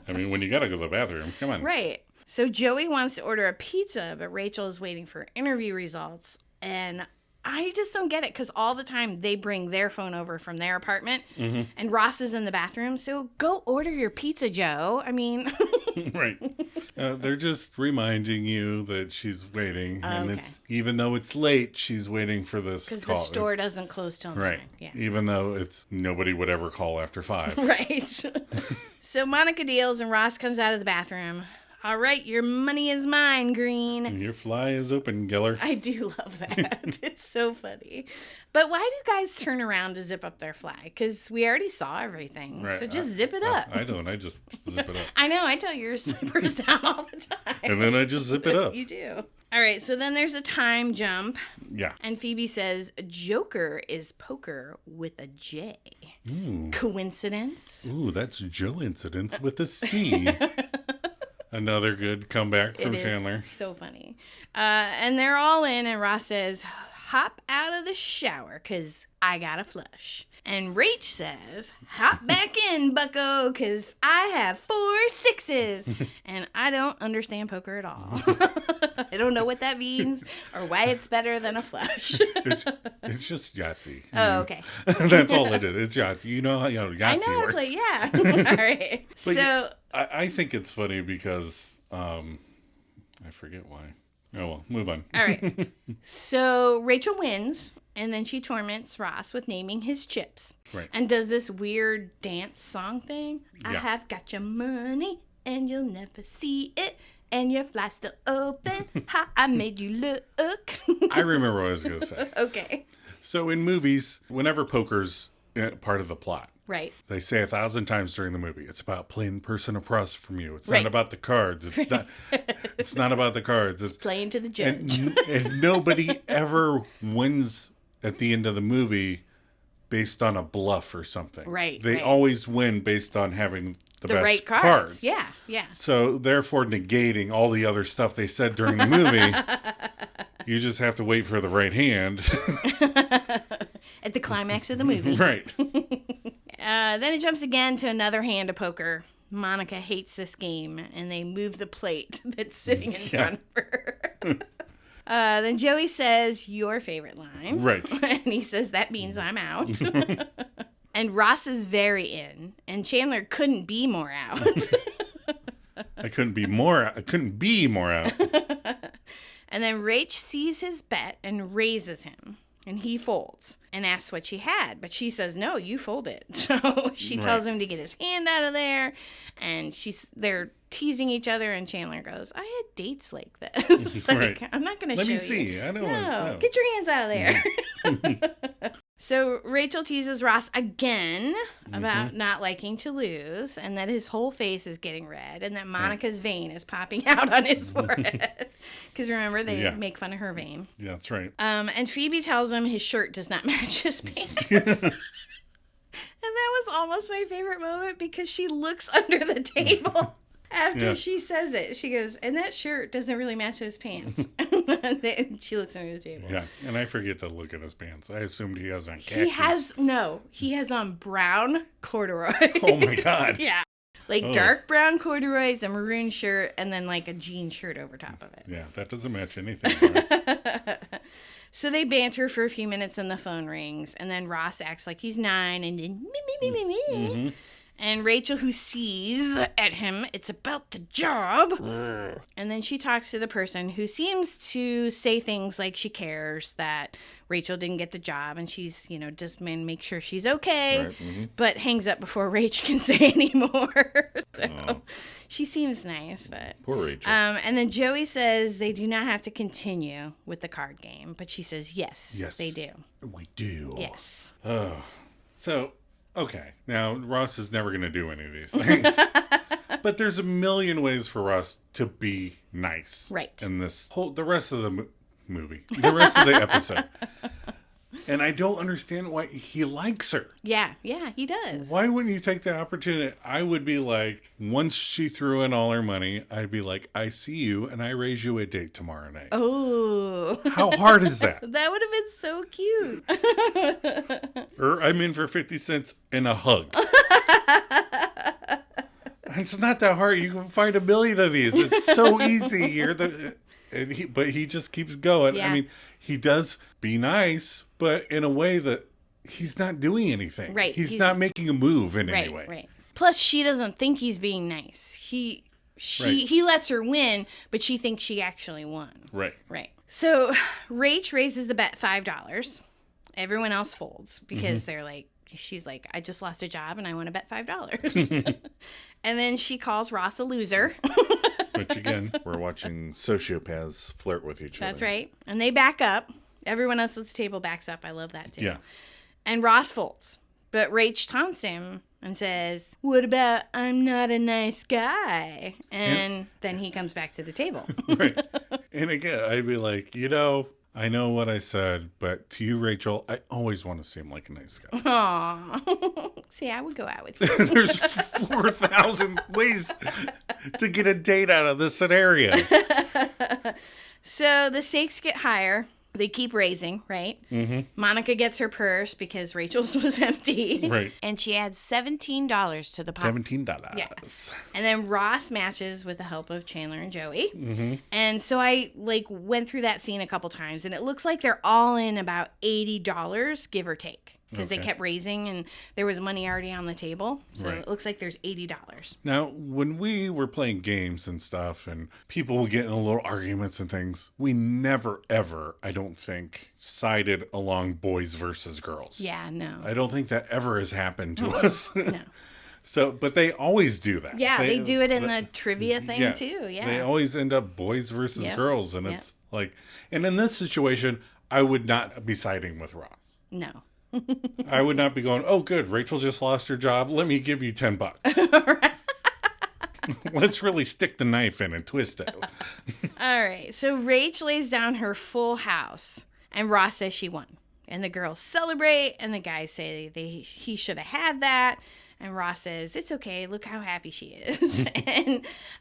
I mean, when you got to go to the bathroom, come on. Right. So Joey wants to order a pizza, but Rachel is waiting for interview results. And I just don't get it, because all the time they bring their phone over from their apartment, and Ross is in the bathroom. So go order your pizza, Joe. I mean... Right. They're just reminding you that she's waiting. And it's even though it's late, she's waiting for this call. Because the store doesn't close till 9. Right. Yeah. Even though nobody would ever call after 5. Right. So Monica deals, and Ross comes out of the bathroom. All right, your money is mine, Green. Your fly is open, Geller. I do love that. It's so funny. But why do guys turn around to zip up their fly? Because we already saw everything. Right. So just zip it up. I don't. I just zip it up. I know. I tell your slippers down all the time. And then I just zip it up. You do. All right. So then there's a time jump. Yeah. And Phoebe says, Joker is poker with a J. Ooh. Coincidence? Ooh, that's Joe incidence with a C. Another good comeback from Chandler. So funny. And they're all in, and Ross says, hop out of the shower because I got a flush. And Rach says, hop back in, bucko, because I have 4 6s. And I don't understand poker at all. I don't know what that means or why it's better than a flush. It's just Yahtzee. Oh, okay. That's all it is. It's Yahtzee. You know how Yahtzee I know how works. to play, yeah. All right. But so I think it's funny because I forget why. Oh, well, move on. all right. So Rachel wins, and then she torments Ross with naming his chips. Right. And does this weird dance song thing. I Yeah. have got your money, and you'll never see it, and your fly's still open. Ha, I made you look. I remember what I was going to say. Okay. So in movies, whenever poker's part of the plot, Right. they say 1,000 times during the movie, it's about playing the person across from you. It's Right. not about the cards. It's not. It's not about the cards. It's Playing to the judge. and nobody ever wins at the end of the movie based on a bluff or something. Right, They right. always win based on having the best right cards. Yeah, yeah. So therefore negating all the other stuff they said during the movie. You just have to wait for the right hand. At the climax of the movie. Right. Then it jumps again to another hand of poker. Monica hates this game, and they move the plate that's sitting in front of her. Then Joey says, your favorite line. Right. And he says, that means I'm out. And Ross is very in, and Chandler couldn't be more out. I couldn't be more out. And then Rach sees his bet and raises him. And he folds and asks what she had. But she says, no, you fold it. So she tells him to get his hand out of there. And they're teasing each other. And Chandler goes, I had dates like this. Like, Right. I'm not going to show you. Let me see. I don't No, know. get your hands out of there. So Rachel teases Ross again about not liking to lose, and that his whole face is getting red, and that Monica's vein is popping out on his forehead. Because remember, they make fun of her vein. Yeah, that's right. And Phoebe tells him his shirt does not match his pants. And that was almost my favorite moment because she looks under the table. After she says it, she goes, and that shirt doesn't really match his pants. Then she looks under the table. Yeah, and I forget to look at his pants. I assumed he has on khakis. He has on brown corduroy. Oh my God. Yeah. Like dark brown corduroys, a maroon shirt, and then like a jean shirt over top of it. Yeah, that doesn't match anything. So they banter for a few minutes and the phone rings, and then Ross acts like he's 9 and then me. Mm-hmm. And Rachel, who sees at him, it's about the job. And then she talks to the person who seems to say things like she cares that Rachel didn't get the job and she's, just make sure she's okay, but hangs up before Rach can say anymore. So she seems nice, but... Poor Rachel. And then Joey says they do not have to continue with the card game, but she says yes, they do. We do. Yes. Oh, so... Okay, now Ross is never going to do any of these things. But there's a million ways for Ross to be nice. Right. In the rest of the movie, the rest of the episode. And I don't understand why he likes her. Yeah, he does. Why wouldn't you take the opportunity? I would be like, once she threw in all her money, I'd be like, I see you and I raise you a date tomorrow night. Oh. How hard is that? That would have been so cute. Or I'm in for 50 cents and a hug. It's not that hard. You can find a million of these. It's so easy here. But he just keeps going. Yeah. I mean, he does be nice, but in a way that he's not doing anything. Right. He's not making a move in any way. Right. Plus, she doesn't think he's being nice. He lets her win, but she thinks she actually won. Right. So Rach raises the bet $5. Everyone else folds because she's like, I just lost a job and I want to bet $5. And then she calls Ross a loser. Which again, we're watching sociopaths flirt with each other. That's right. And they back up. Everyone else at the table backs up. I love that too. Yeah. And Ross folds. But Rach taunts him and says, what about I'm not a nice guy? And then he comes back to the table. Right. And again, I'd be like, I know what I said, but to you, Rachel, I always want to seem like a nice guy. Aw. See, I would go out with you. There's 4,000 ways to get a date out of this scenario. So the stakes get higher. They keep raising, right? Mm-hmm. Monica gets her purse because Rachel's was empty. Right. And she adds $17 to the pot. $17. Yeah. And then Ross matches with the help of Chandler and Joey. Mm-hmm. And so I went through that scene a couple times, and it looks like they're all in about $80, give or take. Because they kept raising, and there was money already on the table. So it looks like there's $80. Now, when we were playing games and stuff, and people would get in little arguments and things, we never, ever, I don't think, sided along boys versus girls. Yeah, no. I don't think that ever has happened to us. No. So, but they always do that. Yeah, they do it in the trivia thing, too. Yeah. They always end up boys versus girls, and it's like, and in this situation, I would not be siding with Ross. No. I would not be going, oh, good, Rachel just lost her job. Let me give you $10. Let's really stick the knife in and twist it. All right. So Rach lays down her full house, and Ross says she won. And the girls celebrate, and the guys say he should have had that. And Ross says, it's okay. Look how happy she is.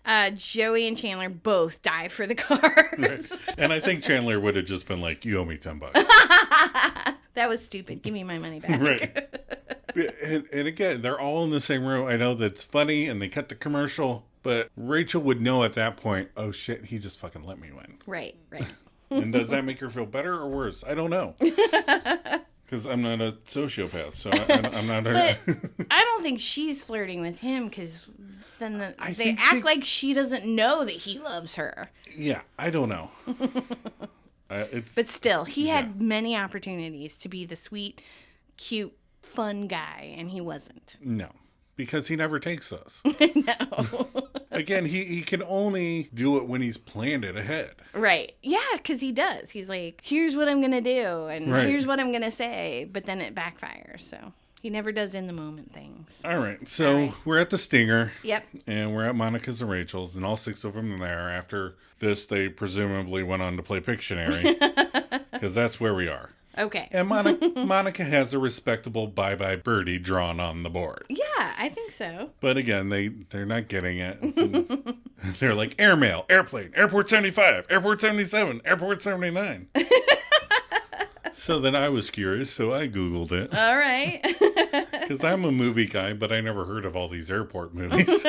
And Joey and Chandler both dive for the cards. Right. And I think Chandler would have just been like, you owe me $10. That was stupid. Give me my money back. Right. And again, they're all in the same room. I know that's funny, and they cut the commercial, but Rachel would know at that point, oh shit, he just fucking let me win. Right. And does that make her feel better or worse? I don't know. Because I'm not a sociopath, so I'm not. But I don't think she's flirting with him, because then they act like she doesn't know that he loves her. Yeah, I don't know. But still, he had many opportunities to be the sweet, cute, fun guy, and he wasn't. No, because he never takes those. No. Again, he can only do it when he's planned it ahead. Right. Yeah, because he does. He's like, here's what I'm going to do, and here's what I'm going to say, but then it backfires, so... He never does in-the-moment things. All right, so we're at the Stinger. Yep. And we're at Monica's and Rachel's, and all six of them are there. After this, they presumably went on to play Pictionary, because that's where we are. Okay. And Monica has a respectable bye-bye birdie drawn on the board. Yeah, I think so. But again, they're not getting it. They're like, airmail, airplane, airport 75, airport 77, airport 79. So then I was curious, so I Googled it. All right. Because I'm a movie guy, but I never heard of all these airport movies.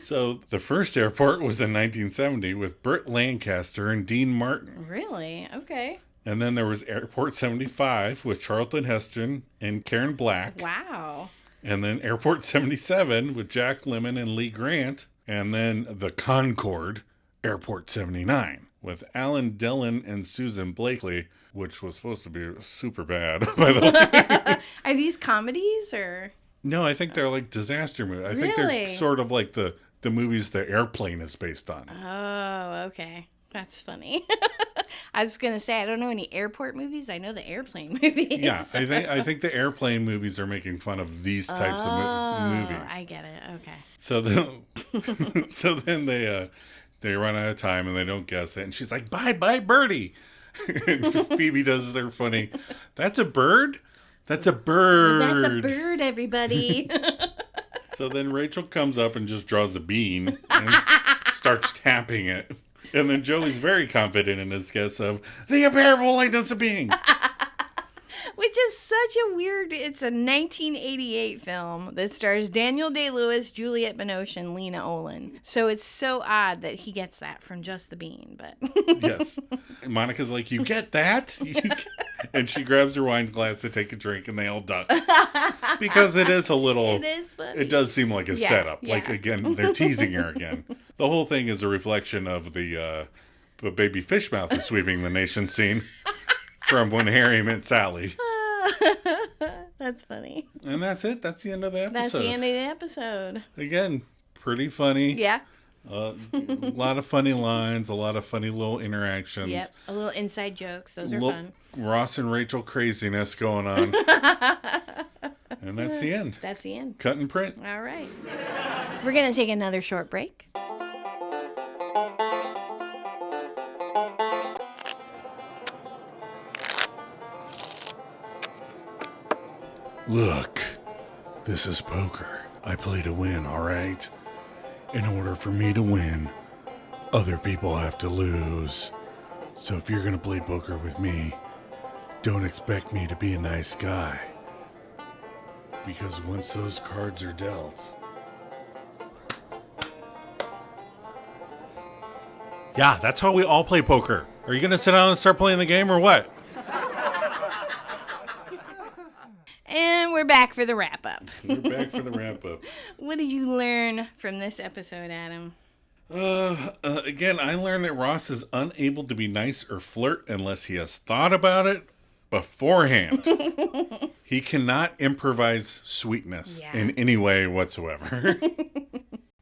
So the first airport was in 1970 with Burt Lancaster and Dean Martin. Really? Okay. And then there was Airport 75 with Charlton Heston and Karen Black. Wow. And then Airport 77 with Jack Lemmon and Lee Grant. And then the Concorde, Airport 79 with Alan Dillon and Susan Blakely, which was supposed to be super bad, by the way. Are these comedies or? No, I think they're like disaster movies. I think they're sort of like the movies the Airplane is based on. Oh, okay. That's funny. I was going to say, I don't know any airport movies. I know the airplane movies. Yeah, I think the Airplane movies are making fun of these types of movies. I get it. Okay. So then they run out of time and they don't guess it. And she's like, bye, birdie. And Phoebe does their funny, that's a bird? That's a bird. That's a bird, everybody. So then Rachel comes up and just draws a bean and starts tapping it. And then Joey's very confident in his guess of the unbearable lightness of being. Which is such a weird... It's a 1988 film that stars Daniel Day-Lewis, Juliette Binoche, and Lena Olin. So it's so odd that he gets that from just the bean, but... Yes. And Monica's like, you get that? And she grabs her wine glass to take a drink, and they all duck. Because it is a little... It is funny. It does seem like a setup. Yeah. Like, again, they're teasing her again. The whole thing is a reflection of the baby fish mouth is sweeping the nation scene from When Harry Met Sally. That's funny. And that's it. That's the end of the episode. That's the end of the episode. Again, pretty funny. Yeah. A lot of funny lines, a lot of funny little interactions. Yep. A little inside jokes. Those are fun. Ross and Rachel craziness going on. And that's the end. That's the end. Cut and print. All right. We're going to take another short break. Look, this is poker. I play to win, all right? In order for me to win, other people have to lose. So if you're gonna play poker with me, don't expect me to be a nice guy. Because once those cards are dealt... Yeah, that's how we all play poker. Are you gonna sit down and start playing the game or what? And we're back for the wrap-up. We're back for the wrap-up. What did you learn from this episode, Adam? Again, I learned that Ross is unable to be nice or flirt unless he has thought about it beforehand. He cannot improvise sweetness in any way whatsoever.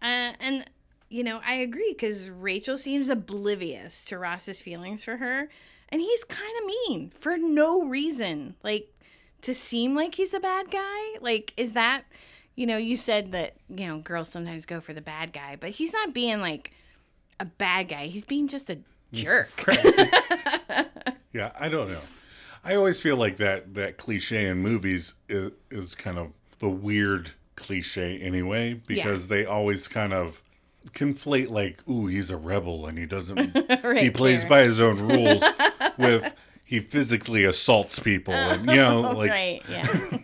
And, you know, I agree, because Rachel seems oblivious to Ross's feelings for her, and he's kind of mean for no reason. Like, to seem like he's a bad guy? Like, is that... You know, you said that, you know, girls sometimes go for the bad guy, but he's not being, like, a bad guy. He's being just a jerk. Yeah, I don't know. I always feel like that cliche in movies is kind of a weird cliche anyway, because they always kind of conflate, like, ooh, he's a rebel and he doesn't... he plays by his own rules with he physically assaults people and, you know, like... Right, yeah.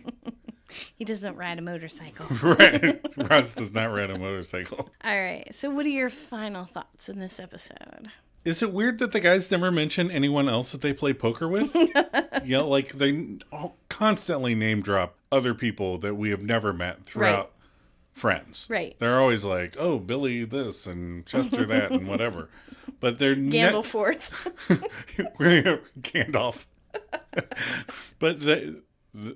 He doesn't ride a motorcycle. Right. Ross does not ride a motorcycle. All right. So what are your final thoughts in this episode? Is it weird that the guys never mention anyone else that they play poker with? You know, like they constantly name drop other people that we have never met throughout Friends. Right. They're always like, oh, Billy this and Chester that and whatever. But they're... Gandalf. Gandalf. But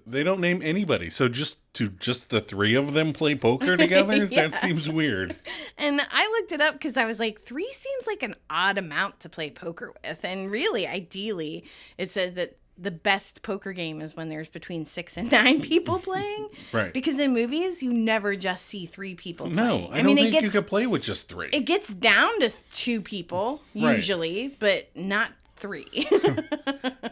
they don't name anybody. So just the three of them play poker together? That seems weird. And I looked it up because I was like, 3 seems like an odd amount to play poker with. And really, ideally, it said that the best poker game is when there's between 6 and 9 people playing. Right. Because in movies, you never just see 3 people playing. No, I don't think you could play with just 3. It gets down to 2 people, usually, but not 3.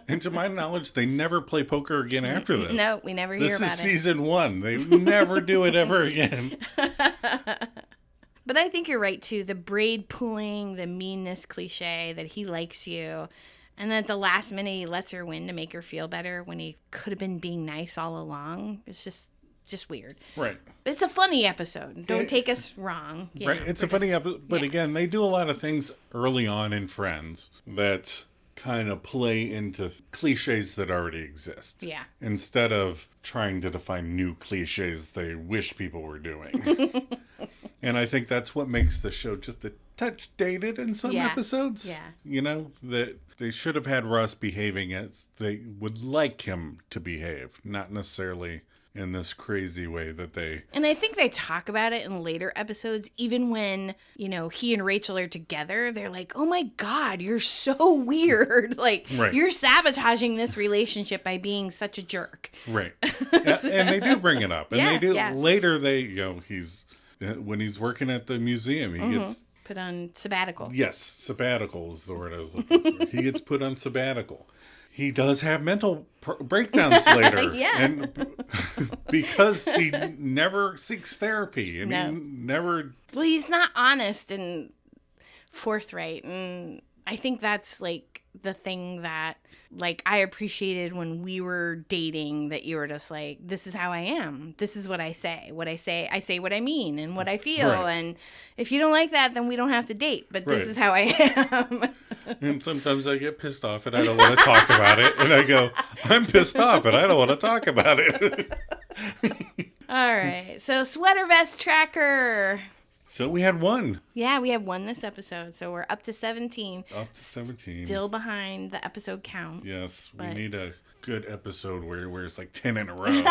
And to my knowledge, they never play poker again after this. No, we never hear about it. This is season 1. They never do it ever again. But I think you're right, too. The braid pulling, the meanness cliche that he likes you, and then at the last minute he lets her win to make her feel better when he could have been being nice all along. It's just weird. Right. It's a funny episode. Don't take us wrong. Right. It's a funny episode. But again, they do a lot of things early on in Friends that kind of play into cliches that already exist. Yeah. Instead of trying to define new cliches they wish people were doing. And I think that's what makes the show just a touch dated in some episodes. Yeah. You know, that they should have had Russ behaving as they would like him to behave, not necessarily in this crazy way that they... And I think they talk about it in later episodes, even when, you know, he and Rachel are together, they're like, oh my God, you're so weird. Like, you're sabotaging this relationship by being such a jerk. Right. And they do bring it up. And they do, later they, you know, when he's working at the museum, he gets... Put on sabbatical. Yes, sabbatical is the word I was looking for. He gets put on sabbatical. He does have mental breakdowns later. And because he never seeks therapy. And he never... Well, he's not honest and forthright. And I think that's, like, the thing that, like, I appreciated when we were dating, that you were just like, this is how I am. This is what I say. I say what I mean and what I feel. And if you don't like that, then we don't have to date. But this is how I am. And sometimes I get pissed off and I don't want to talk about it. And I go, I'm pissed off and I don't want to talk about it. All right. So sweater vest tracker. So we had 1. Yeah, we have 1 this episode. So we're up to 17. Up to 17. Still behind the episode count. Yes. We need a good episode where it's like 10 in a row.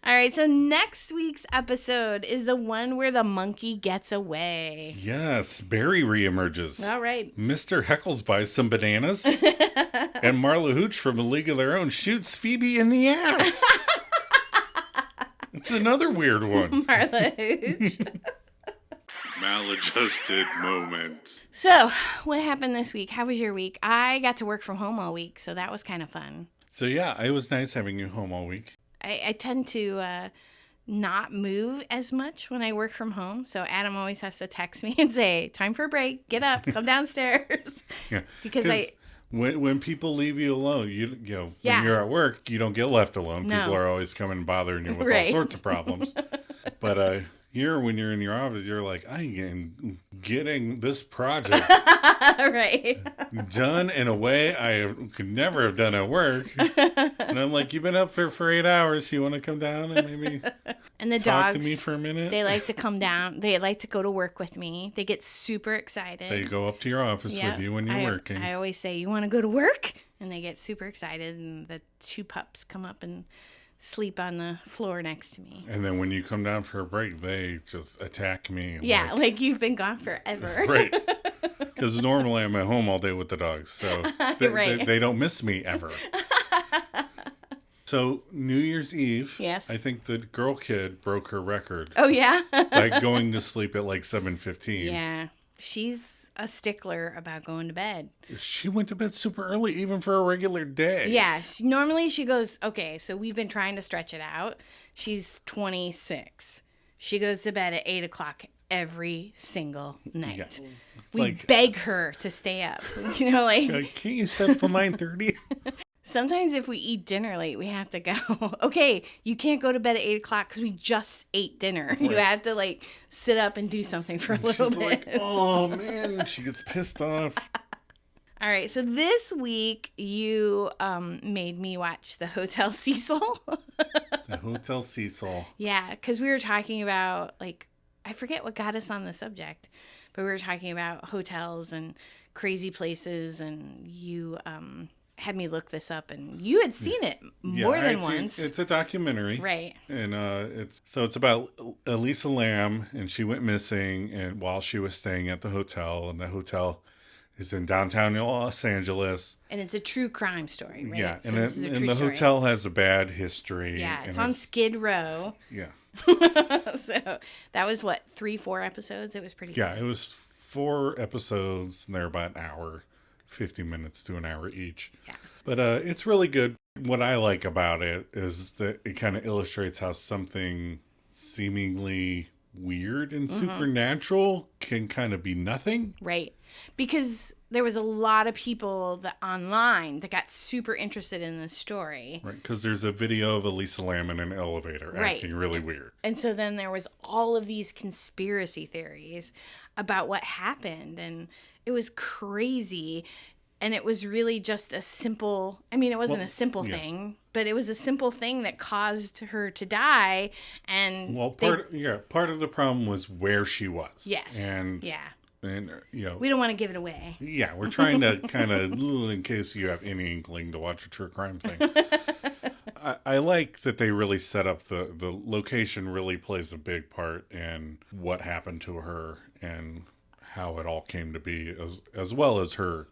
All right, so next week's episode is the one where the monkey gets away. Yes, Barry reemerges. All right. Mr. Heckles buys some bananas. And Marla Hooch from A League of Their Own shoots Phoebe in the ass. It's another weird one. Marla Hooch. Maladjusted moment. So, what happened this week? How was your week? I got to work from home all week, so that was kind of fun. So, yeah, it was nice having you home all week. I tend to not move as much when I work from home. So Adam always has to text me and say, time for a break, get up, come downstairs. Yeah. Because when people leave you alone, you know, Yeah. when you're at work, you don't get left alone. No. People are always coming and bothering you with Right. all sorts of problems. But here, when you're in your office, you're like, I'm getting this project right. done in a way could never have done at work. And I'm like, you've been up there for 8 hours. You want to come down and maybe And the talk dogs, to me for a minute? they like to come down. They like to go to work with me. They get super excited. They go up to your office Yep. with you when you're working. I always say, you want to go to work? And they get super excited. And the 2 pups come up and sleep on the floor next to me. And then when you come down for a break, they just attack me. Yeah, like you've been gone forever. Right. Because normally I'm at home all day with the dogs. So Right. they don't miss me ever. So New Year's Eve, Yes. I think the girl kid broke her record Oh, yeah? by going to sleep at like 7:15. Yeah. She's a stickler about going to bed. She went to bed super early, even for a regular day. Yeah. Normally she goes, okay, so we've been trying to stretch it out. She's 26. She goes to bed at 8 o'clock every single night. Yeah. We beg her to stay up. You know, like Can't you stay up till 9:30? sometimes if we eat dinner late, we have to go, okay, you can't go to bed at 8 o'clock because we just ate dinner. You have to like sit up and do something for a little She's bit. like, oh man, she gets pissed off. All right, so this week you made me watch the Hotel Cecil. The Hotel Cecil. Yeah, because we were talking about, like, I forget what got us on the subject, but we were talking about hotels and crazy places, and you had me look this up, and you had seen it more than once. It's a documentary. Right. And it's about Elisa Lam, and she went missing and while she was staying at the hotel, and the hotel is in downtown Los Angeles. And it's a true crime story, right? Yeah, So and this is a true the story. hotel has a bad history. Yeah, it's and on Skid Row. Yeah. So that was what, 3-4 episodes? It was pretty Yeah, good. it was 4 episodes, and they're about an hour, 50 minutes to an hour each. Yeah. But it's really good. What I like about it is that it kind of illustrates how something seemingly weird and supernatural can kind of be nothing. Right. Because there was a lot of people that online that got super interested in this story. Right, because there's a video of Elisa Lam in an elevator Right. acting really weird. And so then there was all of these conspiracy theories about what happened, and it was crazy. And it was really just a simple, I mean, it wasn't a simple thing, but it was a simple thing that caused her to die. And Well, part of the problem was where she was. Yes. And yeah. and you know, We don't want to give it away. yeah, we're trying to kind of, in case you have any inkling to watch a true crime thing. I like that they really set up the location really plays a big part in what happened to her and how it all came to be, as well as her,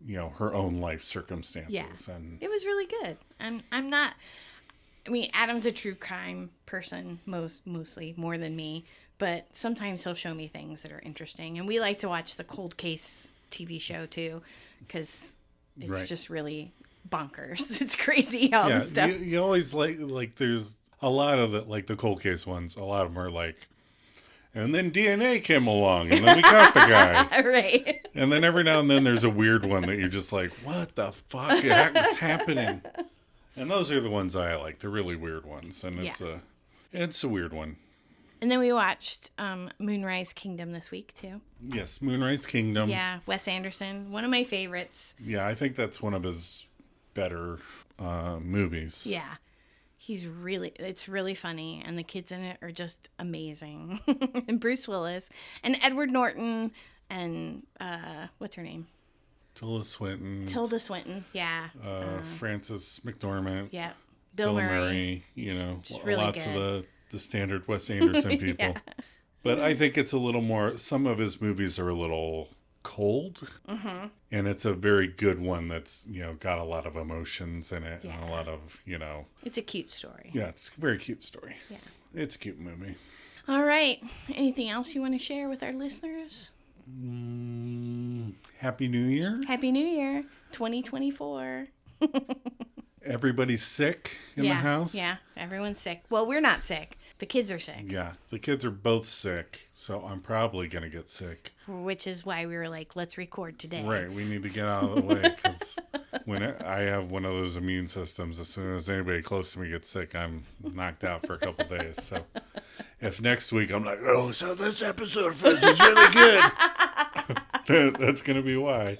you know, her own life circumstances. Yeah. And It was really good. I'm not, I mean, Adam's a true crime person, mostly more than me, but sometimes he'll show me things that are interesting. And we like to watch the Cold Case TV show too, because it's Right. just really bonkers. It's crazy all the stuff. you always like there's a lot of the Cold Case ones, a lot of them are like, and then DNA came along, and then we got the guy. Right. And then every now and then there's a weird one that you're just like, what the fuck is happening? And those are the ones I like, the really weird ones. And it's a weird one. And then we watched Moonrise Kingdom this week too. Yes, Moonrise Kingdom. Yeah, Wes Anderson, one of my favorites. Yeah, I think that's one of his better movies. Yeah. It's really funny, and the kids in it are just amazing. And Bruce Willis and Edward Norton and what's her name? Tilda Swinton. Yeah. Frances McDormand. Yeah. Bill Murray. Murray. You know, really lots good. of the standard Wes Anderson people. Yeah. But I think it's a little more, some of his movies are a little cold. Mm-hmm. And it's a very good one that's, you know, got a lot of emotions in it and Yeah. a lot of, you know. It's a cute story. Yeah, it's a very cute story. Yeah. It's a cute movie. All right. Anything else you want to share with our listeners? Happy New Year. Happy New Year, 2024. Everybody's sick in the house. Yeah, everyone's sick. Well, we're not sick. The kids are sick. Yeah, the kids are both sick, so I'm probably going to get sick. Which is why we were like, let's record today. Right, we need to get out of the way because I have one of those immune systems, as soon as anybody close to me gets sick, I'm knocked out for a couple days. So if next week I'm like, oh, so this episode is really good, that's going to be why.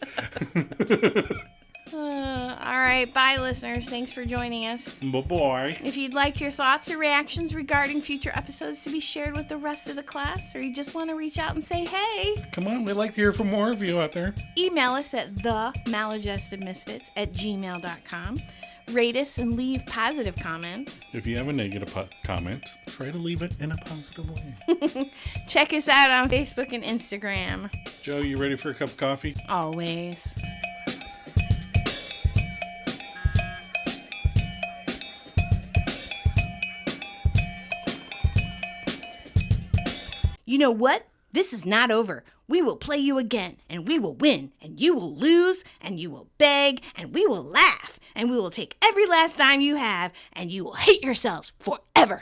All right, bye, listeners. Thanks for joining us. Bye-bye. If you'd like your thoughts or reactions regarding future episodes to be shared with the rest of the class, or you just want to reach out and say hey, come on, we'd like to hear from more of you out there. Email us at themaladjustedmisfits@gmail.com. Rate us and leave positive comments. If you have a negative comment, try to leave it in a positive way. Check us out on Facebook and Instagram. Joe, you ready for a cup of coffee? Always. You know what? This is not over. We will play you again, and we will win, and you will lose, and you will beg, and we will laugh, and we will take every last dime you have, and you will hate yourselves forever.